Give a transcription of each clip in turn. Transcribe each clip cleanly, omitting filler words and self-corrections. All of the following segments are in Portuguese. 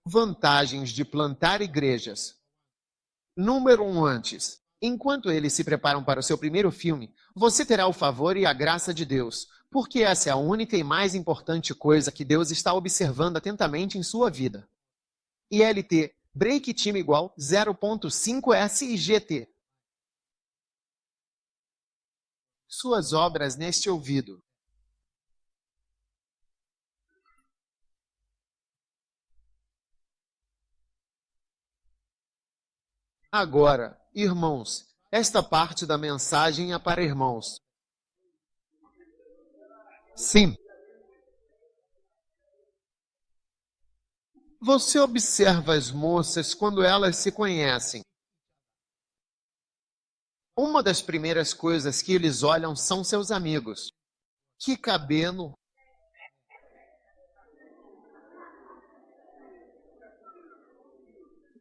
Vantagens de plantar igrejas. Número 1 antes. Enquanto eles se preparam para o seu primeiro filme, você terá o favor e a graça de Deus, porque essa é a única e mais importante coisa que Deus está observando atentamente em sua vida. ILT, break time igual 0.5 SIGT. Suas obras neste ouvido. Agora, irmãos, esta parte da mensagem é para irmãos. Sim. Você observa as moças quando elas se conhecem. Uma das primeiras coisas que eles olham são seus amigos. Que cabelo!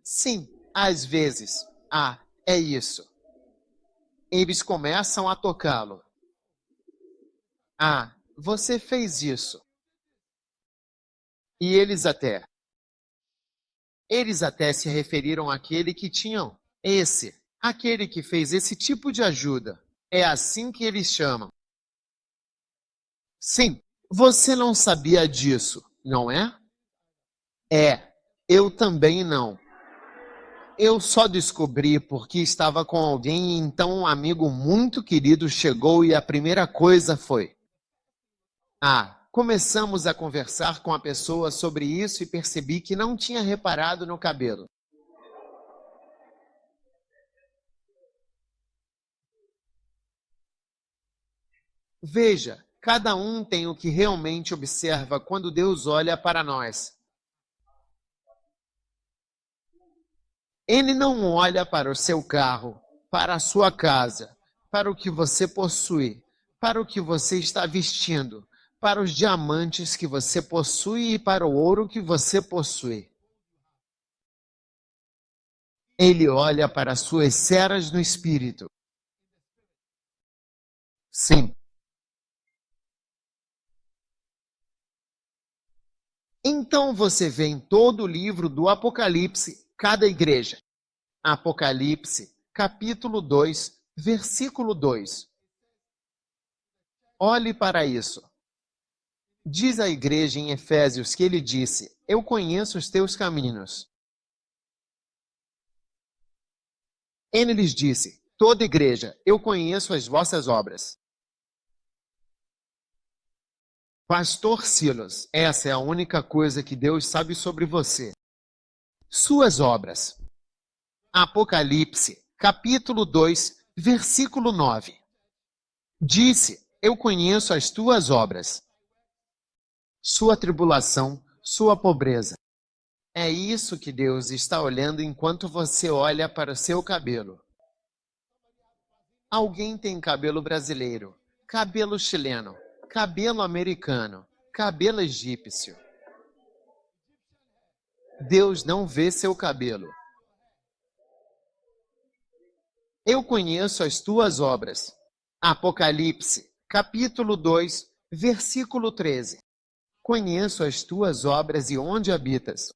Sim, às vezes. Ah, é isso. Eles começam a tocá-lo. Ah, você fez isso. E eles até se referiram àquele que tinham aquele que fez esse tipo de ajuda. É assim que eles chamam. Sim, você não sabia disso, não é? É, eu também não. Eu só descobri porque estava com alguém e então um amigo muito querido chegou e a primeira coisa foi: começamos a conversar com a pessoa sobre isso e percebi que não tinha reparado no cabelo. Veja, cada um tem o que realmente observa quando Deus olha para nós. Ele não olha para o seu carro, para a sua casa, para o que você possui, para o que você está vestindo, para os diamantes que você possui e para o ouro que você possui. Ele olha para as suas ceras no espírito. Sim. Então você vê em todo o livro do Apocalipse cada igreja. Apocalipse, capítulo 2, versículo 2. Olhe para isso. Diz à igreja em Efésios que ele disse: eu conheço os teus caminhos. Ele lhes disse: toda igreja, eu conheço as vossas obras. Pastor Silas, essa é a única coisa que Deus sabe sobre você. Suas obras. Apocalipse, capítulo 2, versículo 9. Disse: eu conheço as tuas obras, sua tribulação, sua pobreza. É isso que Deus está olhando enquanto você olha para o seu cabelo. Alguém tem cabelo brasileiro, cabelo chileno, cabelo americano, cabelo egípcio. Deus não vê seu cabelo. Eu conheço as tuas obras. Apocalipse, capítulo 2, versículo 13. Conheço as tuas obras e onde habitas.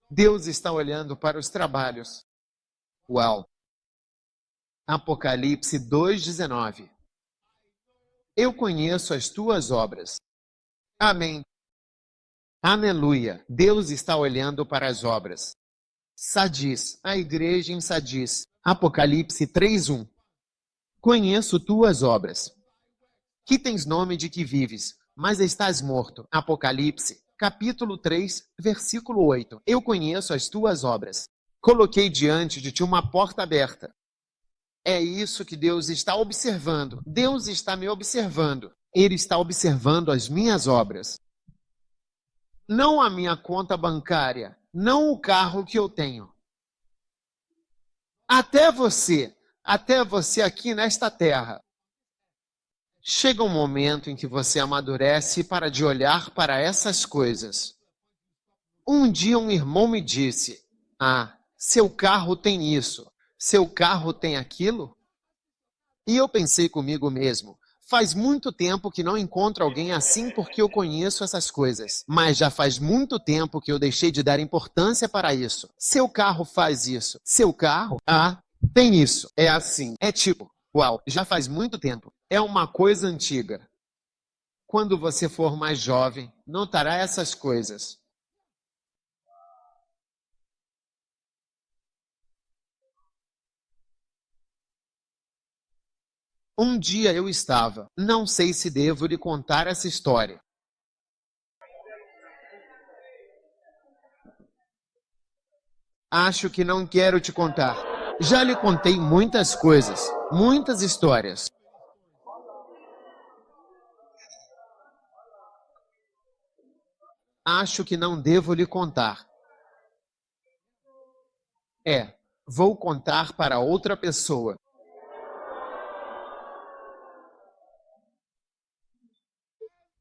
Deus está olhando para os trabalhos. Uau! Apocalipse 2:19. Eu conheço as tuas obras. Amém. Aleluia. Deus está olhando para as obras. Sardis, a igreja em Sardis. Apocalipse 3:1. Conheço tuas obras. Que tens nome de que vives, mas estás morto. Apocalipse, capítulo 3, versículo 8. Eu conheço as tuas obras. Coloquei diante de ti uma porta aberta. É isso que Deus está observando. Deus está me observando. Ele está observando as minhas obras. Não a minha conta bancária, não o carro que eu tenho. Até você aqui nesta terra. Chega um momento em que você amadurece e para de olhar para essas coisas. Um dia um irmão me disse: seu carro tem isso, seu carro tem aquilo? E eu pensei comigo mesmo: Faz muito tempo que não encontro alguém assim porque eu conheço essas coisas. Mas já faz muito tempo que eu deixei de dar importância para isso. Seu carro faz isso. Seu carro? Ah, tem isso. É assim. É tipo, uau, já faz muito tempo. É uma coisa antiga. Quando você for mais jovem, notará essas coisas. Um dia eu estava. Não sei se devo lhe contar essa história. Acho que não quero te contar. Já lhe contei muitas coisas, muitas histórias. Acho que não devo lhe contar. É, vou contar para outra pessoa.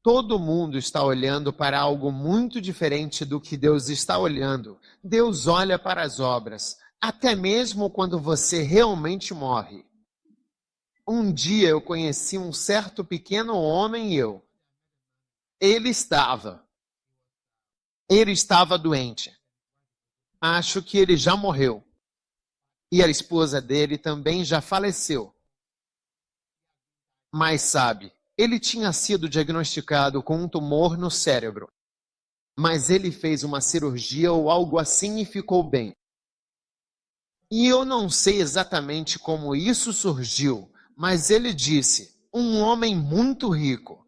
Todo mundo está olhando para algo muito diferente do que Deus está olhando. Deus olha para as obras, até mesmo quando você realmente morre. Um dia eu conheci um certo pequeno homem e eu. Ele estava. Ele estava doente. Acho que ele já morreu. E a esposa dele também já faleceu. Mas sabe, ele tinha sido diagnosticado com um tumor no cérebro. Mas ele fez uma cirurgia ou algo assim e ficou bem. E eu não sei exatamente como isso surgiu, mas ele disse: um homem muito rico.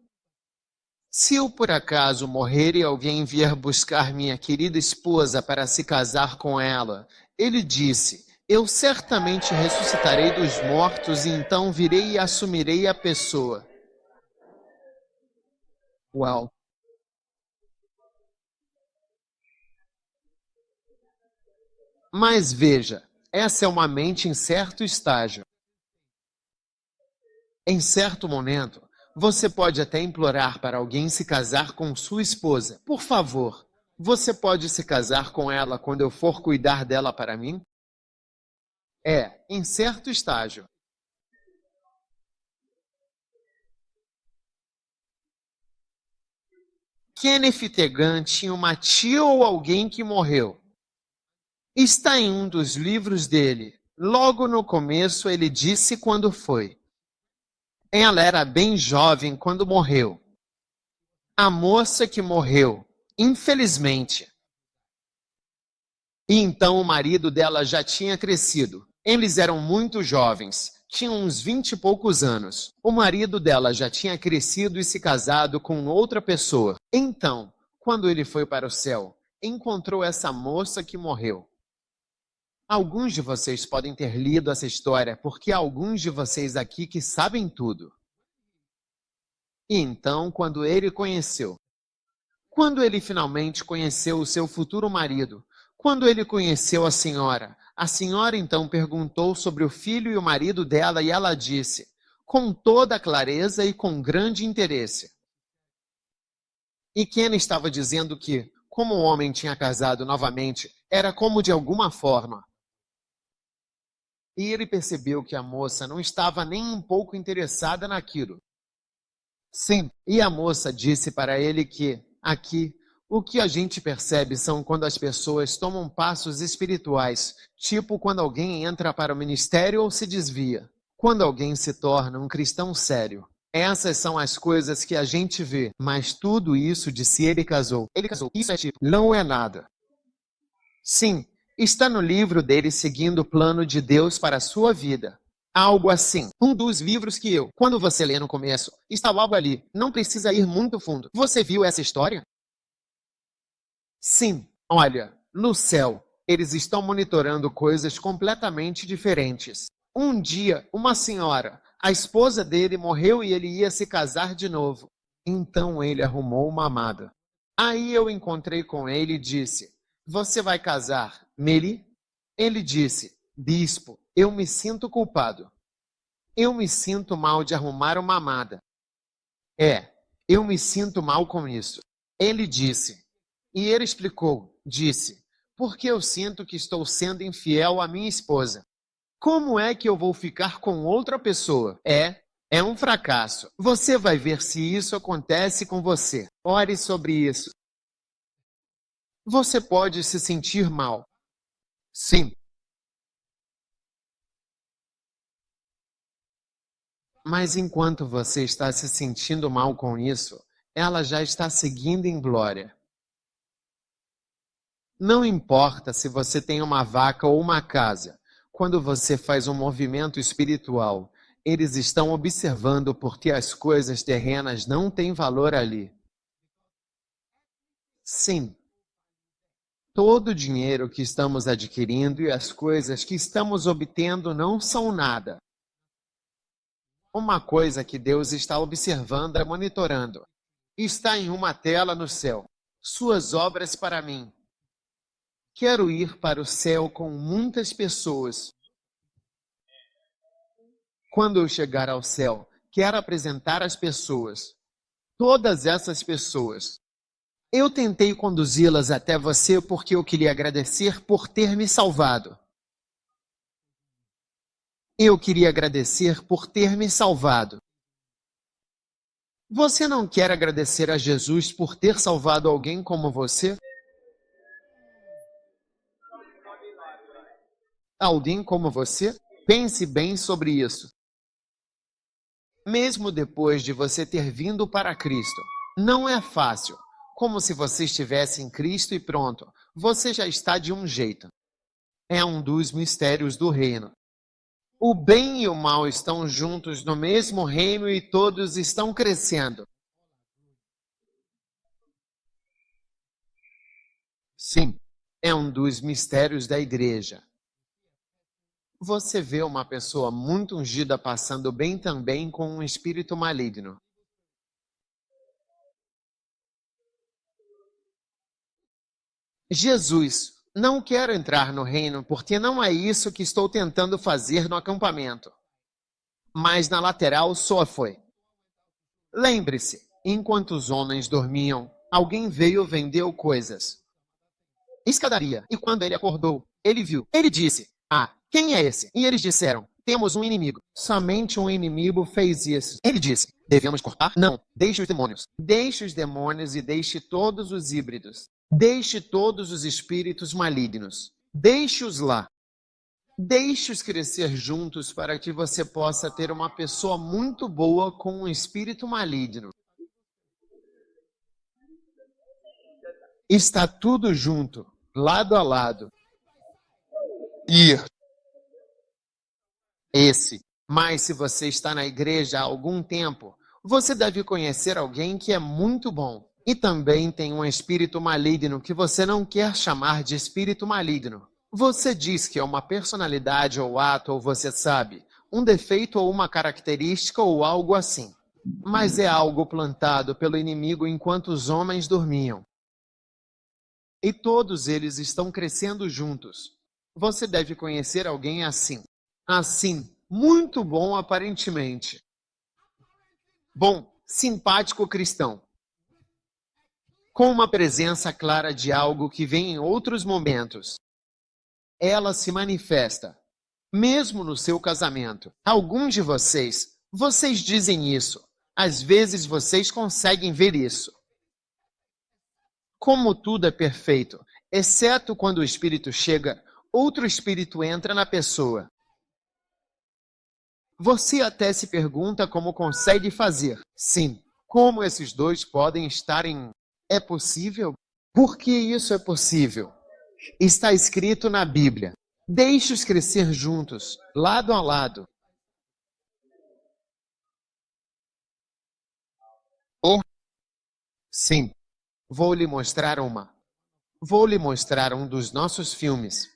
Se eu por acaso morrer e alguém vier buscar minha querida esposa para se casar com ela, ele disse: eu certamente ressuscitarei dos mortos e então virei e assumirei a pessoa. Uau! Mas veja, essa é uma mente em certo estágio. Em certo momento, você pode até implorar para alguém se casar com sua esposa. Por favor, você pode se casar com ela quando eu for cuidar dela para mim? É, em certo estágio. Kenneth Tegan tinha uma tia ou alguém que morreu. Está em um dos livros dele. Logo no começo, ele disse quando foi. Ela era bem jovem quando morreu. A moça que morreu, infelizmente. E então o marido dela já tinha crescido. Eles eram muito jovens, tinham uns 20 e poucos anos. O marido dela já tinha crescido e se casado com outra pessoa. Então, quando ele foi para o céu, encontrou essa moça que morreu. Alguns de vocês podem ter lido essa história porque há alguns de vocês aqui que sabem tudo. E então, quando ele finalmente conheceu o seu futuro marido, quando ele conheceu a senhora então perguntou sobre o filho e o marido dela e ela disse, com toda clareza e com grande interesse. E Ken estava dizendo que, como o homem tinha casado novamente, era como de alguma forma. E ele percebeu que a moça não estava nem um pouco interessada naquilo. Sim, e a moça disse para ele que, aqui, o que a gente percebe são quando as pessoas tomam passos espirituais, tipo quando alguém entra para o ministério ou se desvia, quando alguém se torna um cristão sério. Essas são as coisas que a gente vê, mas tudo isso de se ele casou. Ele casou. Isso é tipo, não é nada. Sim, está no livro dele seguindo o plano de Deus para a sua vida. Algo assim. Um dos livros que eu, quando você lê no começo, está logo ali. Não precisa ir muito fundo. Você viu essa história? Sim. Olha, no céu, eles estão monitorando coisas completamente diferentes. Um dia, uma senhora, a esposa dele morreu e ele ia se casar de novo. Então ele arrumou uma amada. Aí eu encontrei com ele e disse: você vai casar, Mary? Ele disse: bispo, eu me sinto culpado. Eu me sinto mal de arrumar uma amada. É, eu me sinto mal com isso. Ele disse. E ele explicou, disse: porque eu sinto que estou sendo infiel à minha esposa. Como é que eu vou ficar com outra pessoa? É, É um fracasso. Você vai ver se isso acontece com você. Ore sobre isso. Você pode se sentir mal. Sim, mas enquanto você está se sentindo mal com isso, ela já está seguindo em glória. Não importa se você tem uma vaca ou uma casa, quando você faz um movimento espiritual, eles estão observando porque as coisas terrenas não têm valor ali. Sim, todo o dinheiro que estamos adquirindo e as coisas que estamos obtendo não são nada. Uma coisa que Deus está observando e monitorando. Está em uma tela no céu. Suas obras para mim. Quero ir para o céu com muitas pessoas. Quando eu chegar ao céu, quero apresentar as pessoas. Todas essas pessoas. Eu tentei conduzi-las até você porque eu queria agradecer por ter me salvado. Eu queria agradecer por ter me salvado. Você não quer agradecer a Jesus por ter salvado alguém como você? Alguém como você? Pense bem sobre isso. Mesmo depois de você ter vindo para Cristo, não é fácil. Como se você estivesse em Cristo e pronto, você já está de um jeito. É um dos mistérios do reino. O bem e o mal estão juntos no mesmo reino e todos estão crescendo. Sim, é um dos mistérios da igreja. Você vê uma pessoa muito ungida passando bem também com um espírito maligno. Jesus, não quero entrar no reino porque não é isso que estou tentando fazer no acampamento. Mas na lateral só foi. Lembre-se, enquanto os homens dormiam, alguém veio e vendeu coisas. Escadaria. E quando ele acordou, ele viu. Ele disse: Ah, quem é esse? E eles disseram: Temos um inimigo. Somente um inimigo fez isso. Ele disse: Devemos cortar? Não. Deixe os demônios. Deixe os demônios e deixe todos os híbridos. Deixe todos os espíritos malignos. Deixe-os lá. Deixe-os crescer juntos para que você possa ter uma pessoa muito boa com um espírito maligno. Está tudo junto, lado a lado. E Esse. Mas se você está na igreja há algum tempo, você deve conhecer alguém que é muito bom. E também tem um espírito maligno que você não quer chamar de espírito maligno. Você diz que é uma personalidade ou ato, ou você sabe, um defeito ou uma característica ou algo assim. Mas é algo plantado pelo inimigo enquanto os homens dormiam. E todos eles estão crescendo juntos. Você deve conhecer alguém assim. Assim, muito bom aparentemente. Bom, simpático cristão. Com uma presença clara de algo que vem em outros momentos. Ela se manifesta, mesmo no seu casamento. Alguns de vocês dizem isso. Às vezes vocês conseguem ver isso. Como tudo é perfeito, exceto quando o espírito chega, outro espírito entra na pessoa. Você até se pergunta como consegue fazer. Sim, como esses dois podem estar em... É possível? Por que isso é possível? Está escrito na Bíblia. Deixe-os crescer juntos, lado a lado. o Sim, vou lhe mostrar uma. Vou lhe mostrar um dos nossos filmes.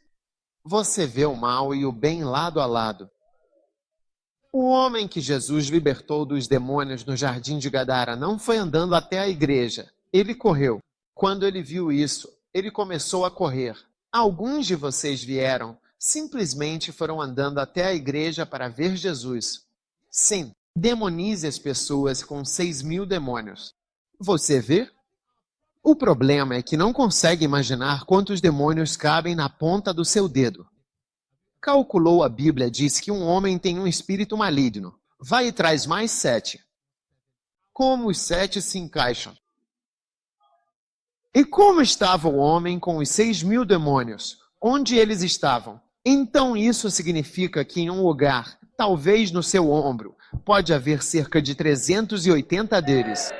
Você vê o mal e o bem lado a lado. O homem que Jesus libertou dos demônios no jardim de Gadara não foi andando até a igreja. Ele correu. Quando ele viu isso, ele começou a correr. Alguns de vocês vieram, simplesmente foram andando até a igreja para ver Jesus. Sim, demonize as pessoas com 6.000 demônios. Você vê? O problema é que não consegue imaginar quantos demônios cabem na ponta do seu dedo. Calculou, a Bíblia diz que um homem tem um espírito maligno. Vai e traz mais 7. Como os 7 se encaixam? E como estava o homem com os 6.000 demônios? Onde eles estavam? Então isso significa que em um lugar, talvez no seu ombro, pode haver cerca de 380 deles.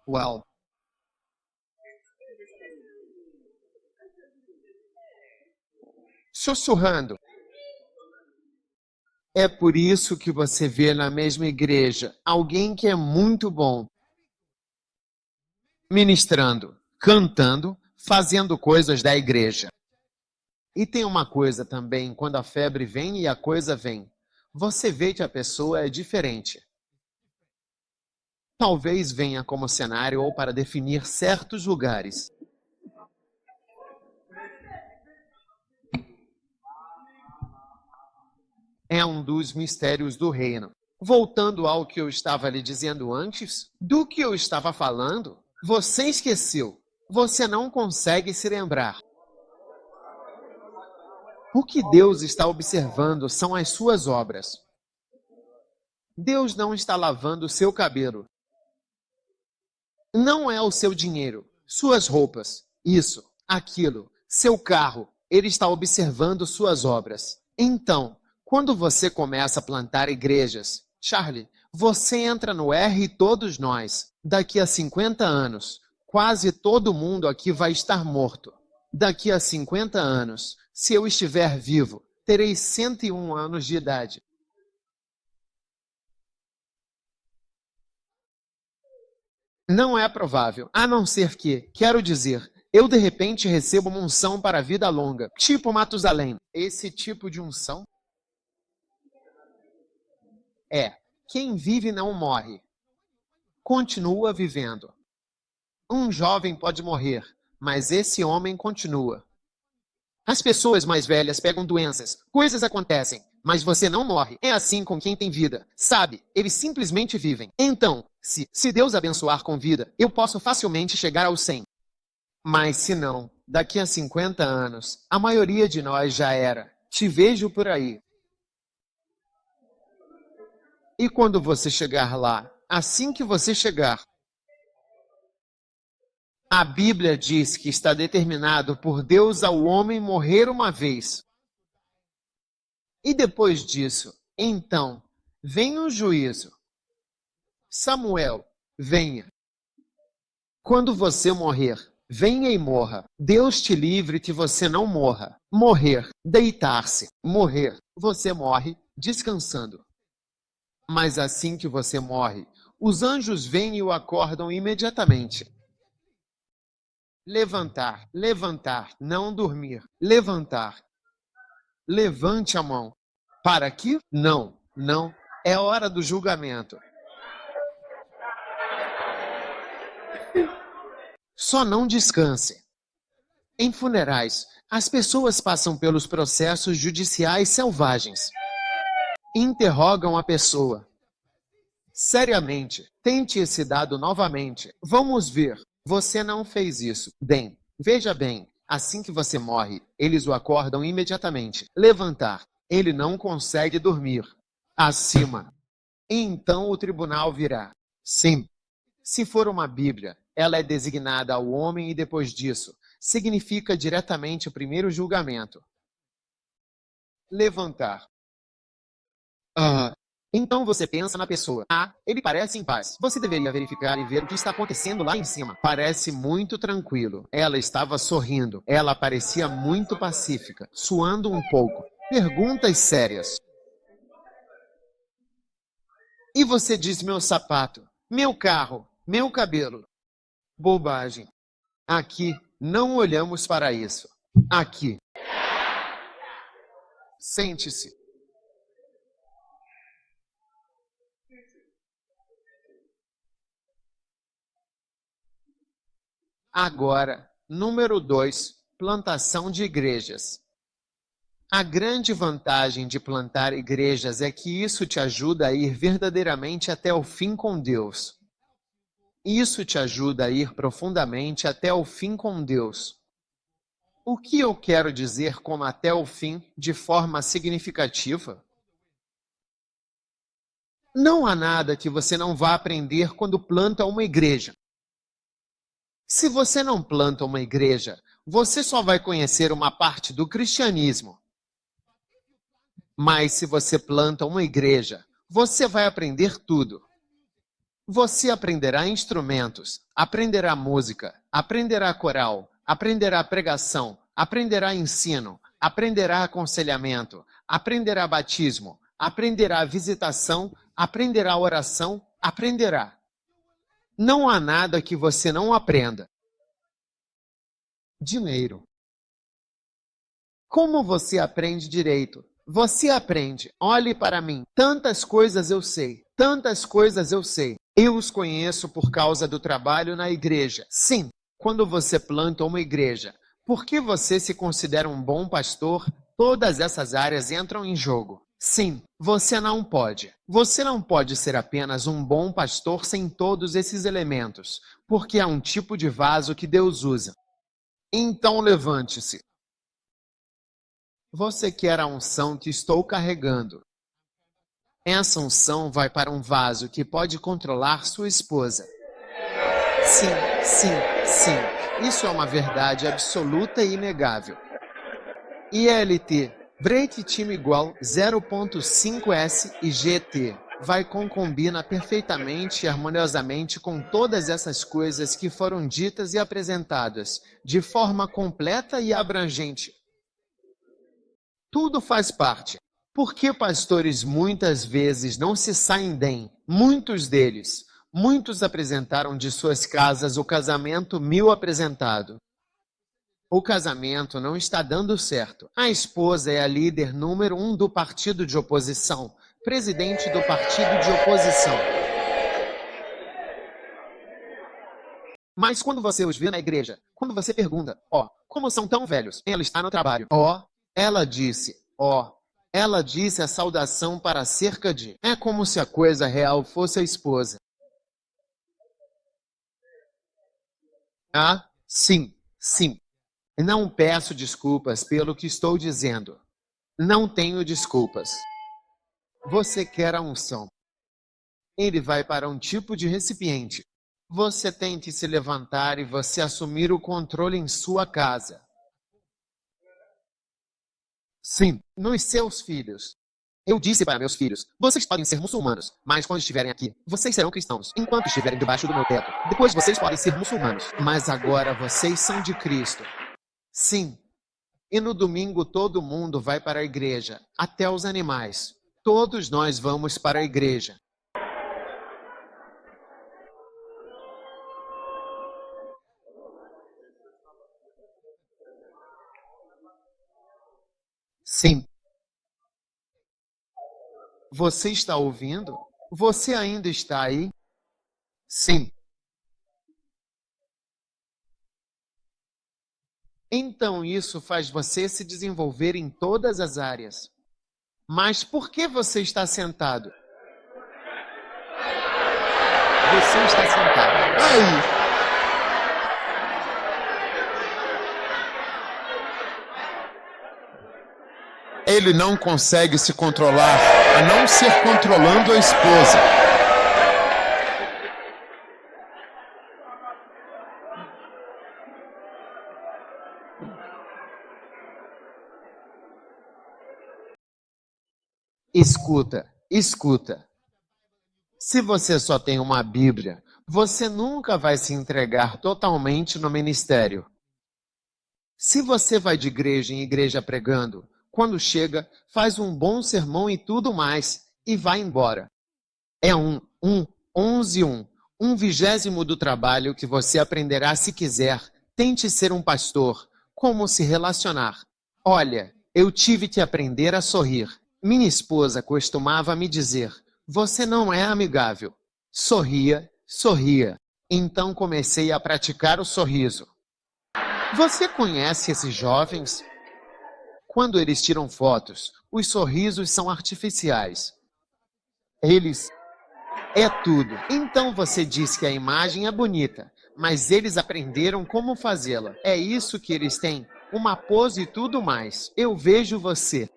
Well. Sussurrando. É por isso que você vê na mesma igreja alguém que é muito bom ministrando, cantando, fazendo coisas da igreja. E tem uma coisa também, quando a febre vem e a coisa vem, você vê que a pessoa é diferente. Talvez venha como cenário ou para definir certos lugares. É um dos mistérios do reino. Voltando ao que eu estava lhe dizendo antes, do que eu estava falando, você esqueceu. Você não consegue se lembrar. O que Deus está observando são as suas obras. Deus não está lavando o seu cabelo. Não é o seu dinheiro, suas roupas, isso, aquilo, seu carro. Ele está observando suas obras. Então, quando você começa a plantar igrejas, Charlie, você entra no R e todos nós. Daqui a 50 anos, quase todo mundo aqui vai estar morto. Daqui a 50 anos, se eu estiver vivo, terei 101 anos de idade. Não é provável, a não ser que, quero dizer, eu de repente recebo uma unção para a vida longa, tipo Matusalém. Esse tipo de unção é: quem vive não morre, continua vivendo. Um jovem pode morrer, mas esse homem continua. As pessoas mais velhas pegam doenças, coisas acontecem, mas você não morre. É assim com quem tem vida. Sabe, eles simplesmente vivem. Então, se Deus abençoar com vida, eu posso facilmente chegar aos 100. Mas se não, daqui a 50 anos, a maioria de nós já era. Te vejo por aí. E quando você chegar lá, assim que você chegar, a Bíblia diz que está determinado por Deus ao homem morrer uma vez. E depois disso, então, vem o juízo. Samuel, venha. Quando você morrer, venha e morra. Deus te livre que você não morra. Morrer, deitar-se, morrer. Você morre descansando. Mas assim que você morre, os anjos vêm e o acordam imediatamente. Levantar, levantar, não dormir. Levantar. Levante a mão. Para aqui? Não, não. É hora do julgamento. Só não descanse. Em funerais, as pessoas passam pelos processos judiciais selvagens. Interrogam a pessoa. Seriamente, tente esse dado novamente. Vamos ver. Você não fez isso. Bem, veja bem. Assim que você morre, eles o acordam imediatamente. Levantar. Ele não consegue dormir. Acima. Então o tribunal virá. Sim. Se for uma Bíblia, ela é designada ao homem e depois disso, significa diretamente o primeiro julgamento. Levantar. Então você pensa na pessoa. Ele parece em paz. Você deveria verificar e ver o que está acontecendo lá em cima. Parece muito tranquilo. Ela estava sorrindo. Ela parecia muito pacífica, suando um pouco. Perguntas sérias. E você diz meu sapato, meu carro, meu cabelo. Bobagem. Aqui não olhamos para isso. Aqui. Sente-se. Agora, número 2, plantação de igrejas. A grande vantagem de plantar igrejas é que isso te ajuda a ir verdadeiramente até o fim com Deus. Isso te ajuda a ir profundamente até o fim com Deus. O que eu quero dizer com até o fim de forma significativa? Não há nada que você não vá aprender quando planta uma igreja. Se você não planta uma igreja, você só vai conhecer uma parte do cristianismo. Mas se você planta uma igreja, você vai aprender tudo. Você aprenderá instrumentos, aprenderá música, aprenderá coral, aprenderá pregação, aprenderá ensino, aprenderá aconselhamento, aprenderá batismo, aprenderá visitação, aprenderá oração, aprenderá. Não há nada que você não aprenda. Dinheiro. Como você aprende direito? Você aprende, olhe para mim, tantas coisas eu sei, tantas coisas eu sei. Eu os conheço por causa do trabalho na igreja. Sim, quando você planta uma igreja, porque você se considera um bom pastor, todas essas áreas entram em jogo. Sim, você não pode. Você não pode ser apenas um bom pastor sem todos esses elementos, porque há um tipo de vaso que Deus usa. Então levante-se. Você quer a unção que estou carregando. Essa unção vai para um vaso que pode controlar sua esposa. Sim, sim, sim. Isso é uma verdade absoluta e inegável. ILT, break time igual 0.5S e GT. Vai combina perfeitamente e harmoniosamente com todas essas coisas que foram ditas e apresentadas, de forma completa e abrangente. Tudo faz parte. Por que pastores muitas vezes não se saem bem? Muitos apresentaram de suas casas o casamento 1000 apresentado. O casamento não está dando certo. A esposa é a líder número 1 do partido de oposição, presidente do partido de oposição. Mas quando você os vê na igreja, quando você pergunta, como são tão velhos? Ela está no trabalho. Ela disse a saudação para cerca de... É como se a coisa real fosse a esposa. Ah, sim, sim. Não peço desculpas pelo que estou dizendo. Não tenho desculpas. Você quer a unção. Ele vai para um tipo de recipiente. Você tem que se levantar e você assumir o controle em sua casa. Sim, nos seus filhos. Eu disse para meus filhos, vocês podem ser muçulmanos, mas quando estiverem aqui, vocês serão cristãos, enquanto estiverem debaixo do meu teto. Depois vocês podem ser muçulmanos, mas agora vocês são de Cristo. Sim. E no domingo todo mundo vai para a igreja, até os animais. Todos nós vamos para a igreja. Sim. Você está ouvindo? Você ainda está aí? Sim. Então isso faz você se desenvolver em todas as áreas. Mas por que você está sentado? Você está sentado. Aí. Ele não consegue se controlar, a não ser controlando a esposa. Escuta. Se você só tem uma Bíblia, você nunca vai se entregar totalmente no ministério. Se você vai de igreja em igreja pregando, quando chega, faz um bom sermão e tudo mais, e vai embora. É um 1/20 do trabalho que você aprenderá se quiser. Tente ser um pastor. Como se relacionar. Olha, eu tive que aprender a sorrir. Minha esposa costumava me dizer, você não é amigável. Sorria. Então comecei a praticar o sorriso. Você conhece esses jovens? Quando eles tiram fotos, os sorrisos são artificiais. É tudo. Então você diz que a imagem é bonita, mas eles aprenderam como fazê-la. É isso que eles têm. uma pose e tudo mais. Eu vejo você.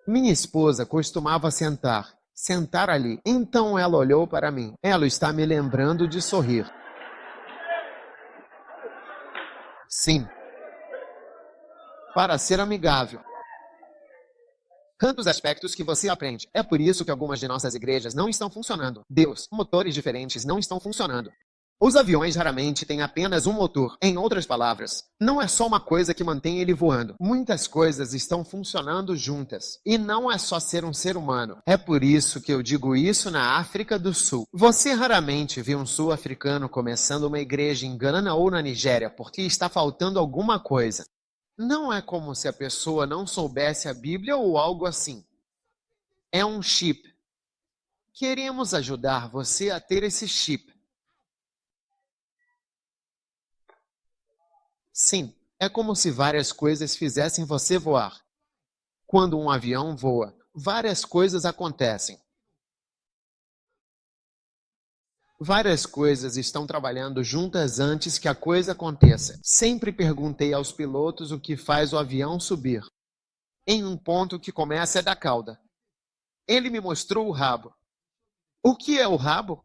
Minha esposa costumava sentar ali. Então ela olhou para mim. Ela está me lembrando de sorrir. Sim, para ser amigável. Tantos aspectos que você aprende. É por isso que algumas de nossas igrejas não estão funcionando. Deus, motores diferentes não estão funcionando. Os aviões raramente têm apenas um motor. Em outras palavras, não é só uma coisa que mantém ele voando. Muitas coisas estão funcionando juntas. E não é só ser um ser humano. É por isso que eu digo isso na África do Sul. Você raramente vê um sul-africano começando uma igreja em Gana ou na Nigéria porque está faltando alguma coisa. Não é como se a pessoa não soubesse a Bíblia ou algo assim. É um chip. Queremos ajudar você a ter esse chip. Sim, é como se várias coisas fizessem você voar. Quando um avião voa, várias coisas acontecem. Várias coisas estão trabalhando juntas antes que a coisa aconteça. Sempre perguntei aos pilotos o que faz o avião subir. Em um ponto que começa da cauda. Ele me mostrou o rabo. O que é o rabo?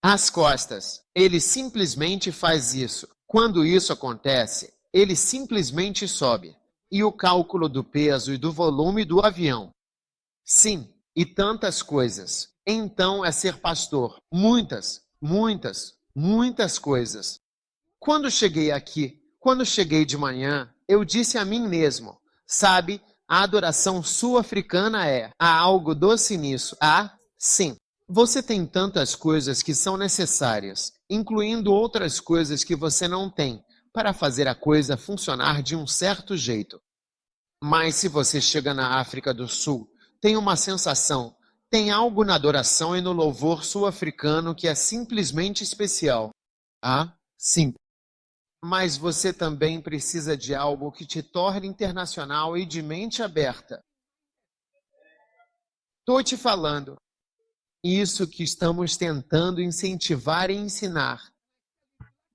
As costas. Ele simplesmente faz isso. Quando isso acontece, ele simplesmente sobe. E o cálculo do peso e do volume do avião. Sim, e tantas coisas. Então é ser pastor. Muitas, muitas, muitas coisas. Quando cheguei de manhã, eu disse a mim mesmo, sabe, a adoração sul-africana há algo doce nisso. Sim. Você tem tantas coisas que são necessárias, incluindo outras coisas que você não tem, para fazer a coisa funcionar de um certo jeito. Mas se você chega na África do Sul, tem uma sensação, tem algo na adoração e no louvor sul-africano que é simplesmente especial. Sim. Mas você também precisa de algo que te torne internacional e de mente aberta. Tô te falando. Isso que estamos tentando incentivar e ensinar.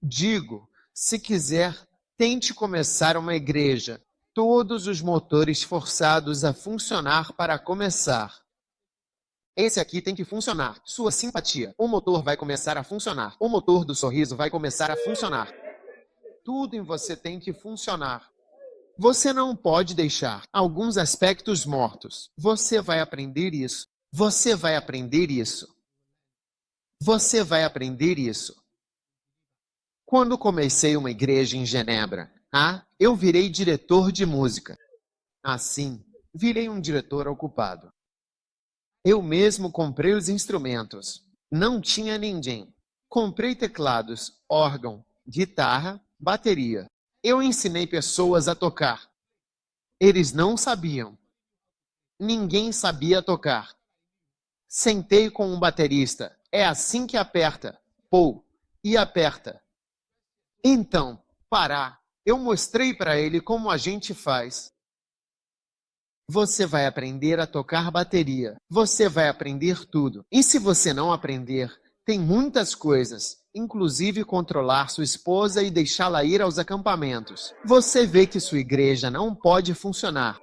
Digo, se quiser, tente começar uma igreja. Todos os motores forçados a funcionar para começar. Esse aqui tem que funcionar. Sua simpatia. O motor vai começar a funcionar. O motor do sorriso vai começar a funcionar. Tudo em você tem que funcionar. Você não pode deixar alguns aspectos mortos. Você vai aprender isso. Você vai aprender isso. Você vai aprender isso. Quando comecei uma igreja em Genebra, eu virei diretor de música. Assim, virei um diretor ocupado. Eu mesmo comprei os instrumentos. Não tinha ninguém. Comprei teclados, órgão, guitarra, bateria. Eu ensinei pessoas a tocar. Eles não sabiam. Ninguém sabia tocar. Sentei com um baterista. É assim que aperta. Pô, e aperta. Então, parar. Eu mostrei para ele como a gente faz. Você vai aprender a tocar bateria. Você vai aprender tudo. E se você não aprender, tem muitas coisas, inclusive controlar sua esposa e deixá-la ir aos acampamentos. Você vê que sua igreja não pode funcionar.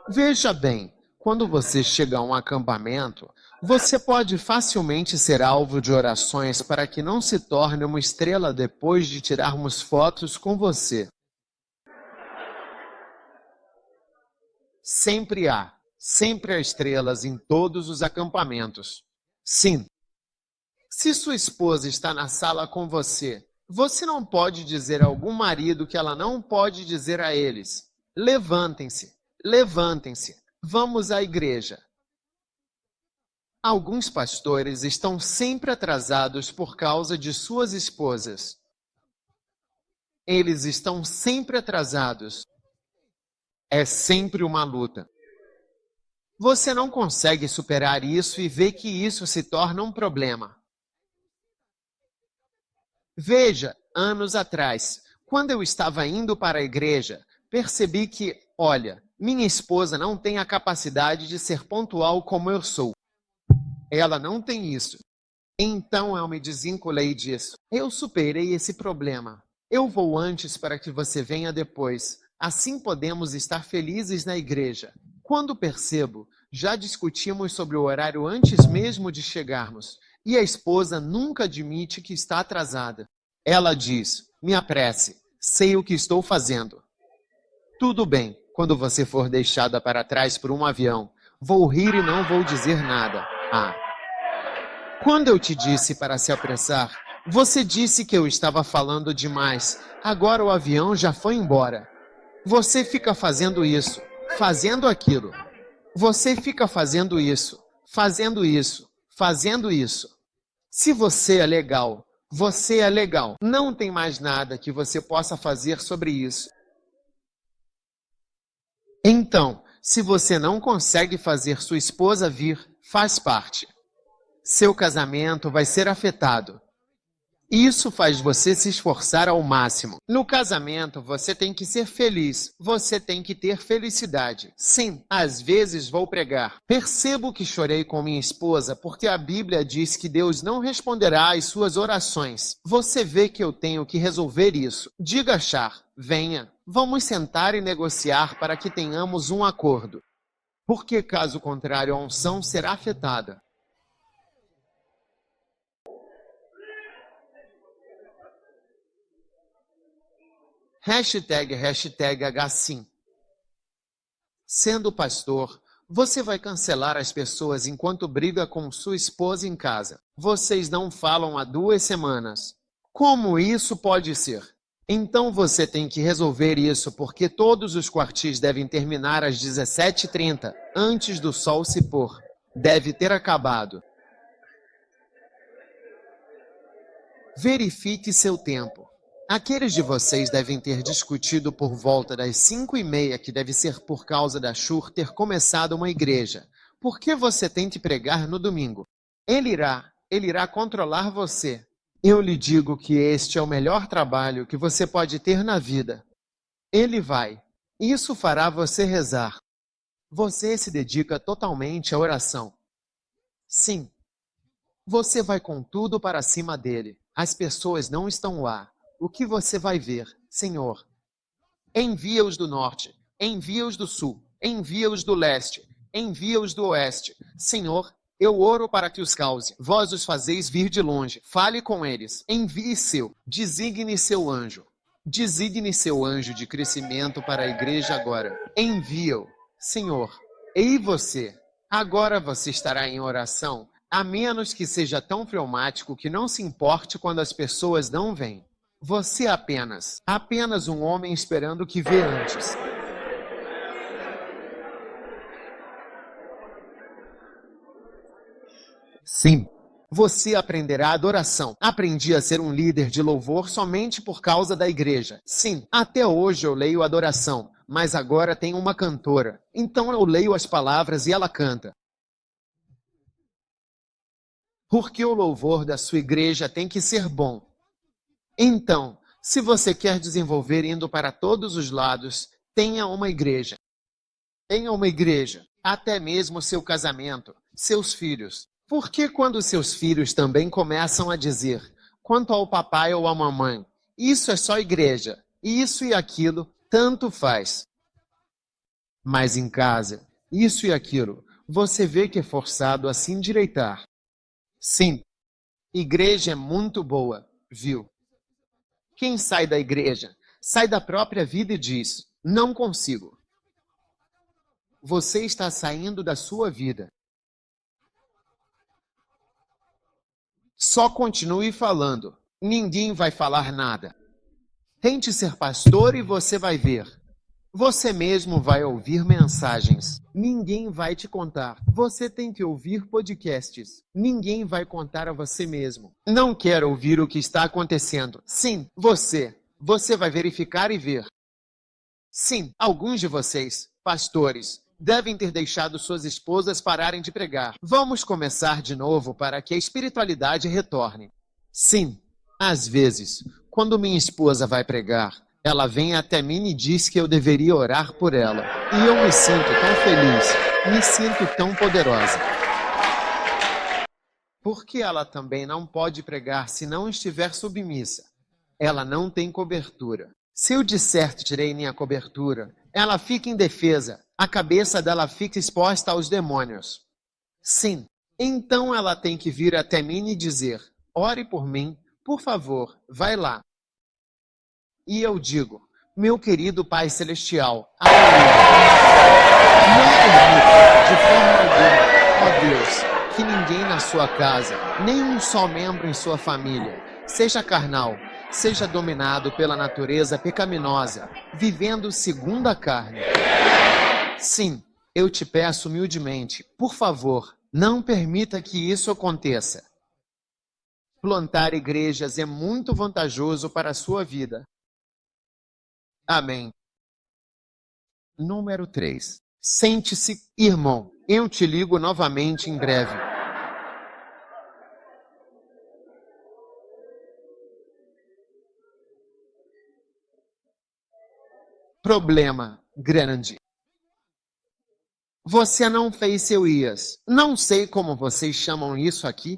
Veja bem, quando você chega a um acampamento, você pode facilmente ser alvo de orações para que não se torne uma estrela depois de tirarmos fotos com você. Sempre há estrelas em todos os acampamentos. Sim. Se sua esposa está na sala com você, você não pode dizer a algum marido que ela não pode dizer a eles: levantem-se, levantem-se, vamos à igreja. Alguns pastores estão sempre atrasados por causa de suas esposas. Eles estão sempre atrasados. É sempre uma luta. Você não consegue superar isso e vê que isso se torna um problema. Veja, anos atrás, Quando eu estava indo para a igreja, percebi que, olha, minha esposa não tem a capacidade de ser pontual como eu sou. Ela não tem isso. Então eu me desvinculei disso. Eu superei esse problema. Eu vou antes para que você venha depois. Assim podemos estar felizes na igreja. Quando percebo, já discutimos sobre o horário antes mesmo de chegarmos. E a esposa nunca admite que está atrasada. Ela diz, me apresse, sei o que estou fazendo. Tudo bem, quando você for deixada para trás por um avião, vou rir e não vou dizer nada. Quando eu te disse para se apressar, você disse que eu estava falando demais. Agora o avião já foi embora. Você fica fazendo isso, fazendo aquilo. Você fica fazendo isso, fazendo isso, fazendo isso. Se você é legal, você é legal. Não tem mais nada que você possa fazer sobre isso. Então, se você não consegue fazer sua esposa vir, faz parte. Seu casamento vai ser afetado. Isso faz você se esforçar ao máximo. No casamento, você tem que ser feliz. Você tem que ter felicidade. Sim, às vezes vou pregar. Percebo que chorei com minha esposa porque a Bíblia diz que Deus não responderá às suas orações. Você vê que eu tenho que resolver isso. Diga a Char, venha. Vamos sentar e negociar para que tenhamos um acordo. Porque caso contrário, a unção será afetada. #, #HSim. Sendo pastor, você vai cancelar as pessoas enquanto briga com sua esposa em casa. Vocês não falam há 2 semanas. Como isso pode ser? Então você tem que resolver isso porque todos os quartis devem terminar às 17h30, antes do sol se pôr. Deve ter acabado. Verifique seu tempo. Aqueles de vocês devem ter discutido por volta das 5h30 que deve ser por causa da Shur ter começado uma igreja. Por que você tem que pregar no domingo? Ele irá controlar você. Eu lhe digo que este é o melhor trabalho que você pode ter na vida. Ele vai. Isso fará você rezar. Você se dedica totalmente à oração. Sim. Você vai com tudo para cima dele. As pessoas não estão lá. O que você vai ver, Senhor? Envia-os do norte, envia-os do sul, envia-os do leste, envia-os do oeste. Senhor, eu oro para que os cause. Vós os fazeis vir de longe. Fale com eles. Envie designe seu anjo. Designe seu anjo de crescimento para a igreja agora. Envia-o, Senhor. E você? Agora você estará em oração, a menos que seja tão fleumático que não se importe quando as pessoas não vêm. Você apenas um homem esperando que vê antes. Sim, você aprenderá adoração. Aprendi a ser um líder de louvor somente por causa da igreja. Sim, até hoje eu leio adoração, mas agora tenho uma cantora. Então eu leio as palavras e ela canta. Porque o louvor da sua igreja tem que ser bom. Então, se você quer desenvolver indo para todos os lados, tenha uma igreja. Tenha uma igreja, até mesmo seu casamento, seus filhos. Porque quando seus filhos também começam a dizer, quanto ao papai ou à mamãe, isso é só igreja, isso e aquilo, tanto faz. Mas em casa, isso e aquilo, você vê que é forçado a se endireitar. Sim, igreja é muito boa, viu? Quem sai da igreja, sai da própria vida e diz, não consigo. Você está saindo da sua vida. Só continue falando. Ninguém vai falar nada. Tente ser pastor e você vai ver. Você mesmo vai ouvir mensagens. Ninguém vai te contar. Você tem que ouvir podcasts. Ninguém vai contar a você mesmo. Não quer ouvir o que está acontecendo. Sim, você. Você vai verificar e ver. Sim, alguns de vocês, pastores, devem ter deixado suas esposas pararem de pregar. Vamos começar de novo para que a espiritualidade retorne. Sim, às vezes, Quando minha esposa vai pregar, ela vem até mim e diz que eu deveria orar por ela. E eu me sinto tão feliz, me sinto tão poderosa. Porque ela também não pode pregar se não estiver submissa. Ela não tem cobertura. Se eu disser que tirei minha cobertura, ela fica indefesa, a cabeça dela fica exposta aos demônios. Sim, então ela tem que vir até mim e dizer, ore por mim, por favor, vai lá. E eu digo, meu querido Pai Celestial, aleluia. Não permita, de forma alguma, ó Deus, que ninguém na sua casa, nem um só membro em sua família, seja carnal, seja dominado pela natureza pecaminosa, vivendo segundo a carne. Sim, eu te peço humildemente, por favor, não permita que isso aconteça. Plantar igrejas é muito vantajoso para a sua vida. Amém. Número 3. Sente-se, irmão. Eu te ligo novamente em breve. Problema grande. Você não fez seu IAS. Não sei como vocês chamam isso aqui.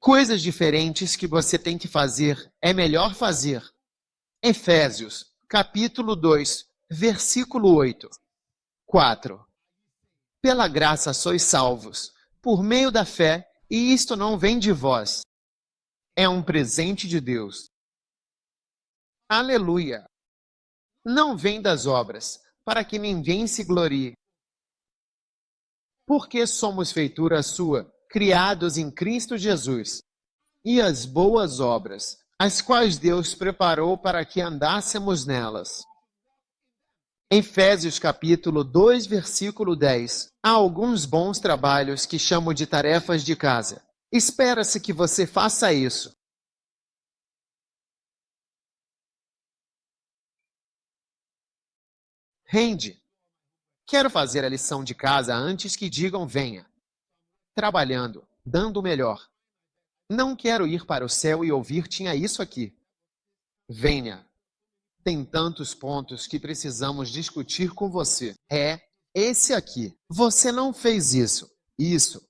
Coisas diferentes que você tem que fazer, é melhor fazer. Efésios, capítulo 2, versículo 8. 4. Pela graça sois salvos, por meio da fé, e isto não vem de vós. É um presente de Deus. Aleluia! Não vem das obras, para que ninguém se glorie. Porque somos feitura sua, criados em Cristo Jesus, e as boas obras, as quais Deus preparou para que andássemos nelas. Efésios capítulo 2, versículo 10. Há alguns bons trabalhos que chamo de tarefas de casa. Espera-se que você faça isso. Rende. Quero fazer a lição de casa antes que digam venha. Trabalhando, dando o melhor. Não quero ir para o céu e ouvir tinha isso aqui. Venha. Tem tantos pontos que precisamos discutir com você. É esse aqui. Você não fez isso. Isso.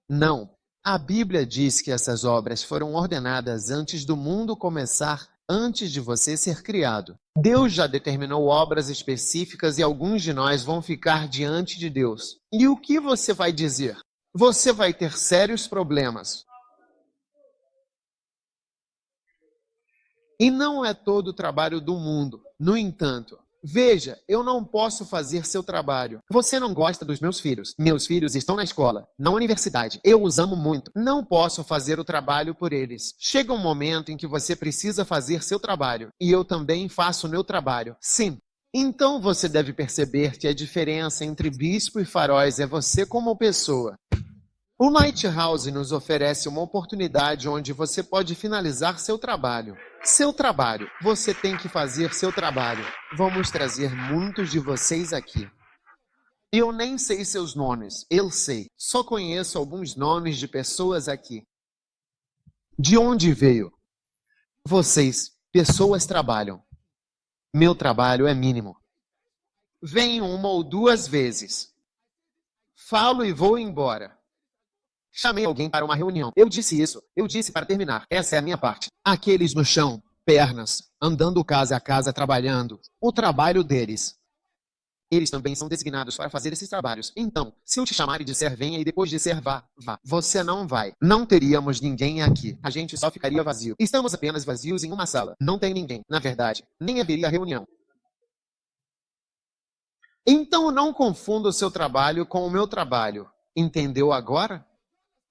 Não. A Bíblia diz que essas obras foram ordenadas antes do mundo começar, antes de você ser criado. Deus já determinou obras específicas e alguns de nós vão ficar diante de Deus. E o que você vai dizer? Você vai ter sérios problemas. E não é todo o trabalho do mundo. No entanto, veja, eu não posso fazer seu trabalho. Você não gosta dos meus filhos. Meus filhos estão na escola, na universidade. Eu os amo muito. Não posso fazer o trabalho por eles. Chega um momento em que você precisa fazer seu trabalho. E eu também faço o meu trabalho. Sim. Então você deve perceber que a diferença entre bispo e faróis é você como pessoa. O Lighthouse nos oferece uma oportunidade onde você pode finalizar seu trabalho. Seu trabalho. Você tem que fazer seu trabalho. Vamos trazer muitos de vocês aqui. Eu nem sei seus nomes. Eu sei. Só conheço alguns nomes de pessoas aqui. De onde veio? Vocês, pessoas, trabalham. Meu trabalho é mínimo. Venho uma ou duas vezes. Falo e vou embora. Chamei alguém para uma reunião. Eu disse isso. Eu disse para terminar. Essa é a minha parte. Aqueles no chão, pernas, andando casa a casa, trabalhando. O trabalho deles. Eles também são designados para fazer esses trabalhos. Então, se eu te chamar e disser venha e depois disser vá. Você não vai. Não teríamos ninguém aqui. A gente só ficaria vazio. Estamos apenas vazios em uma sala. Não tem ninguém. Na verdade, nem haveria reunião. Então não confunda o seu trabalho com o meu trabalho. Entendeu agora?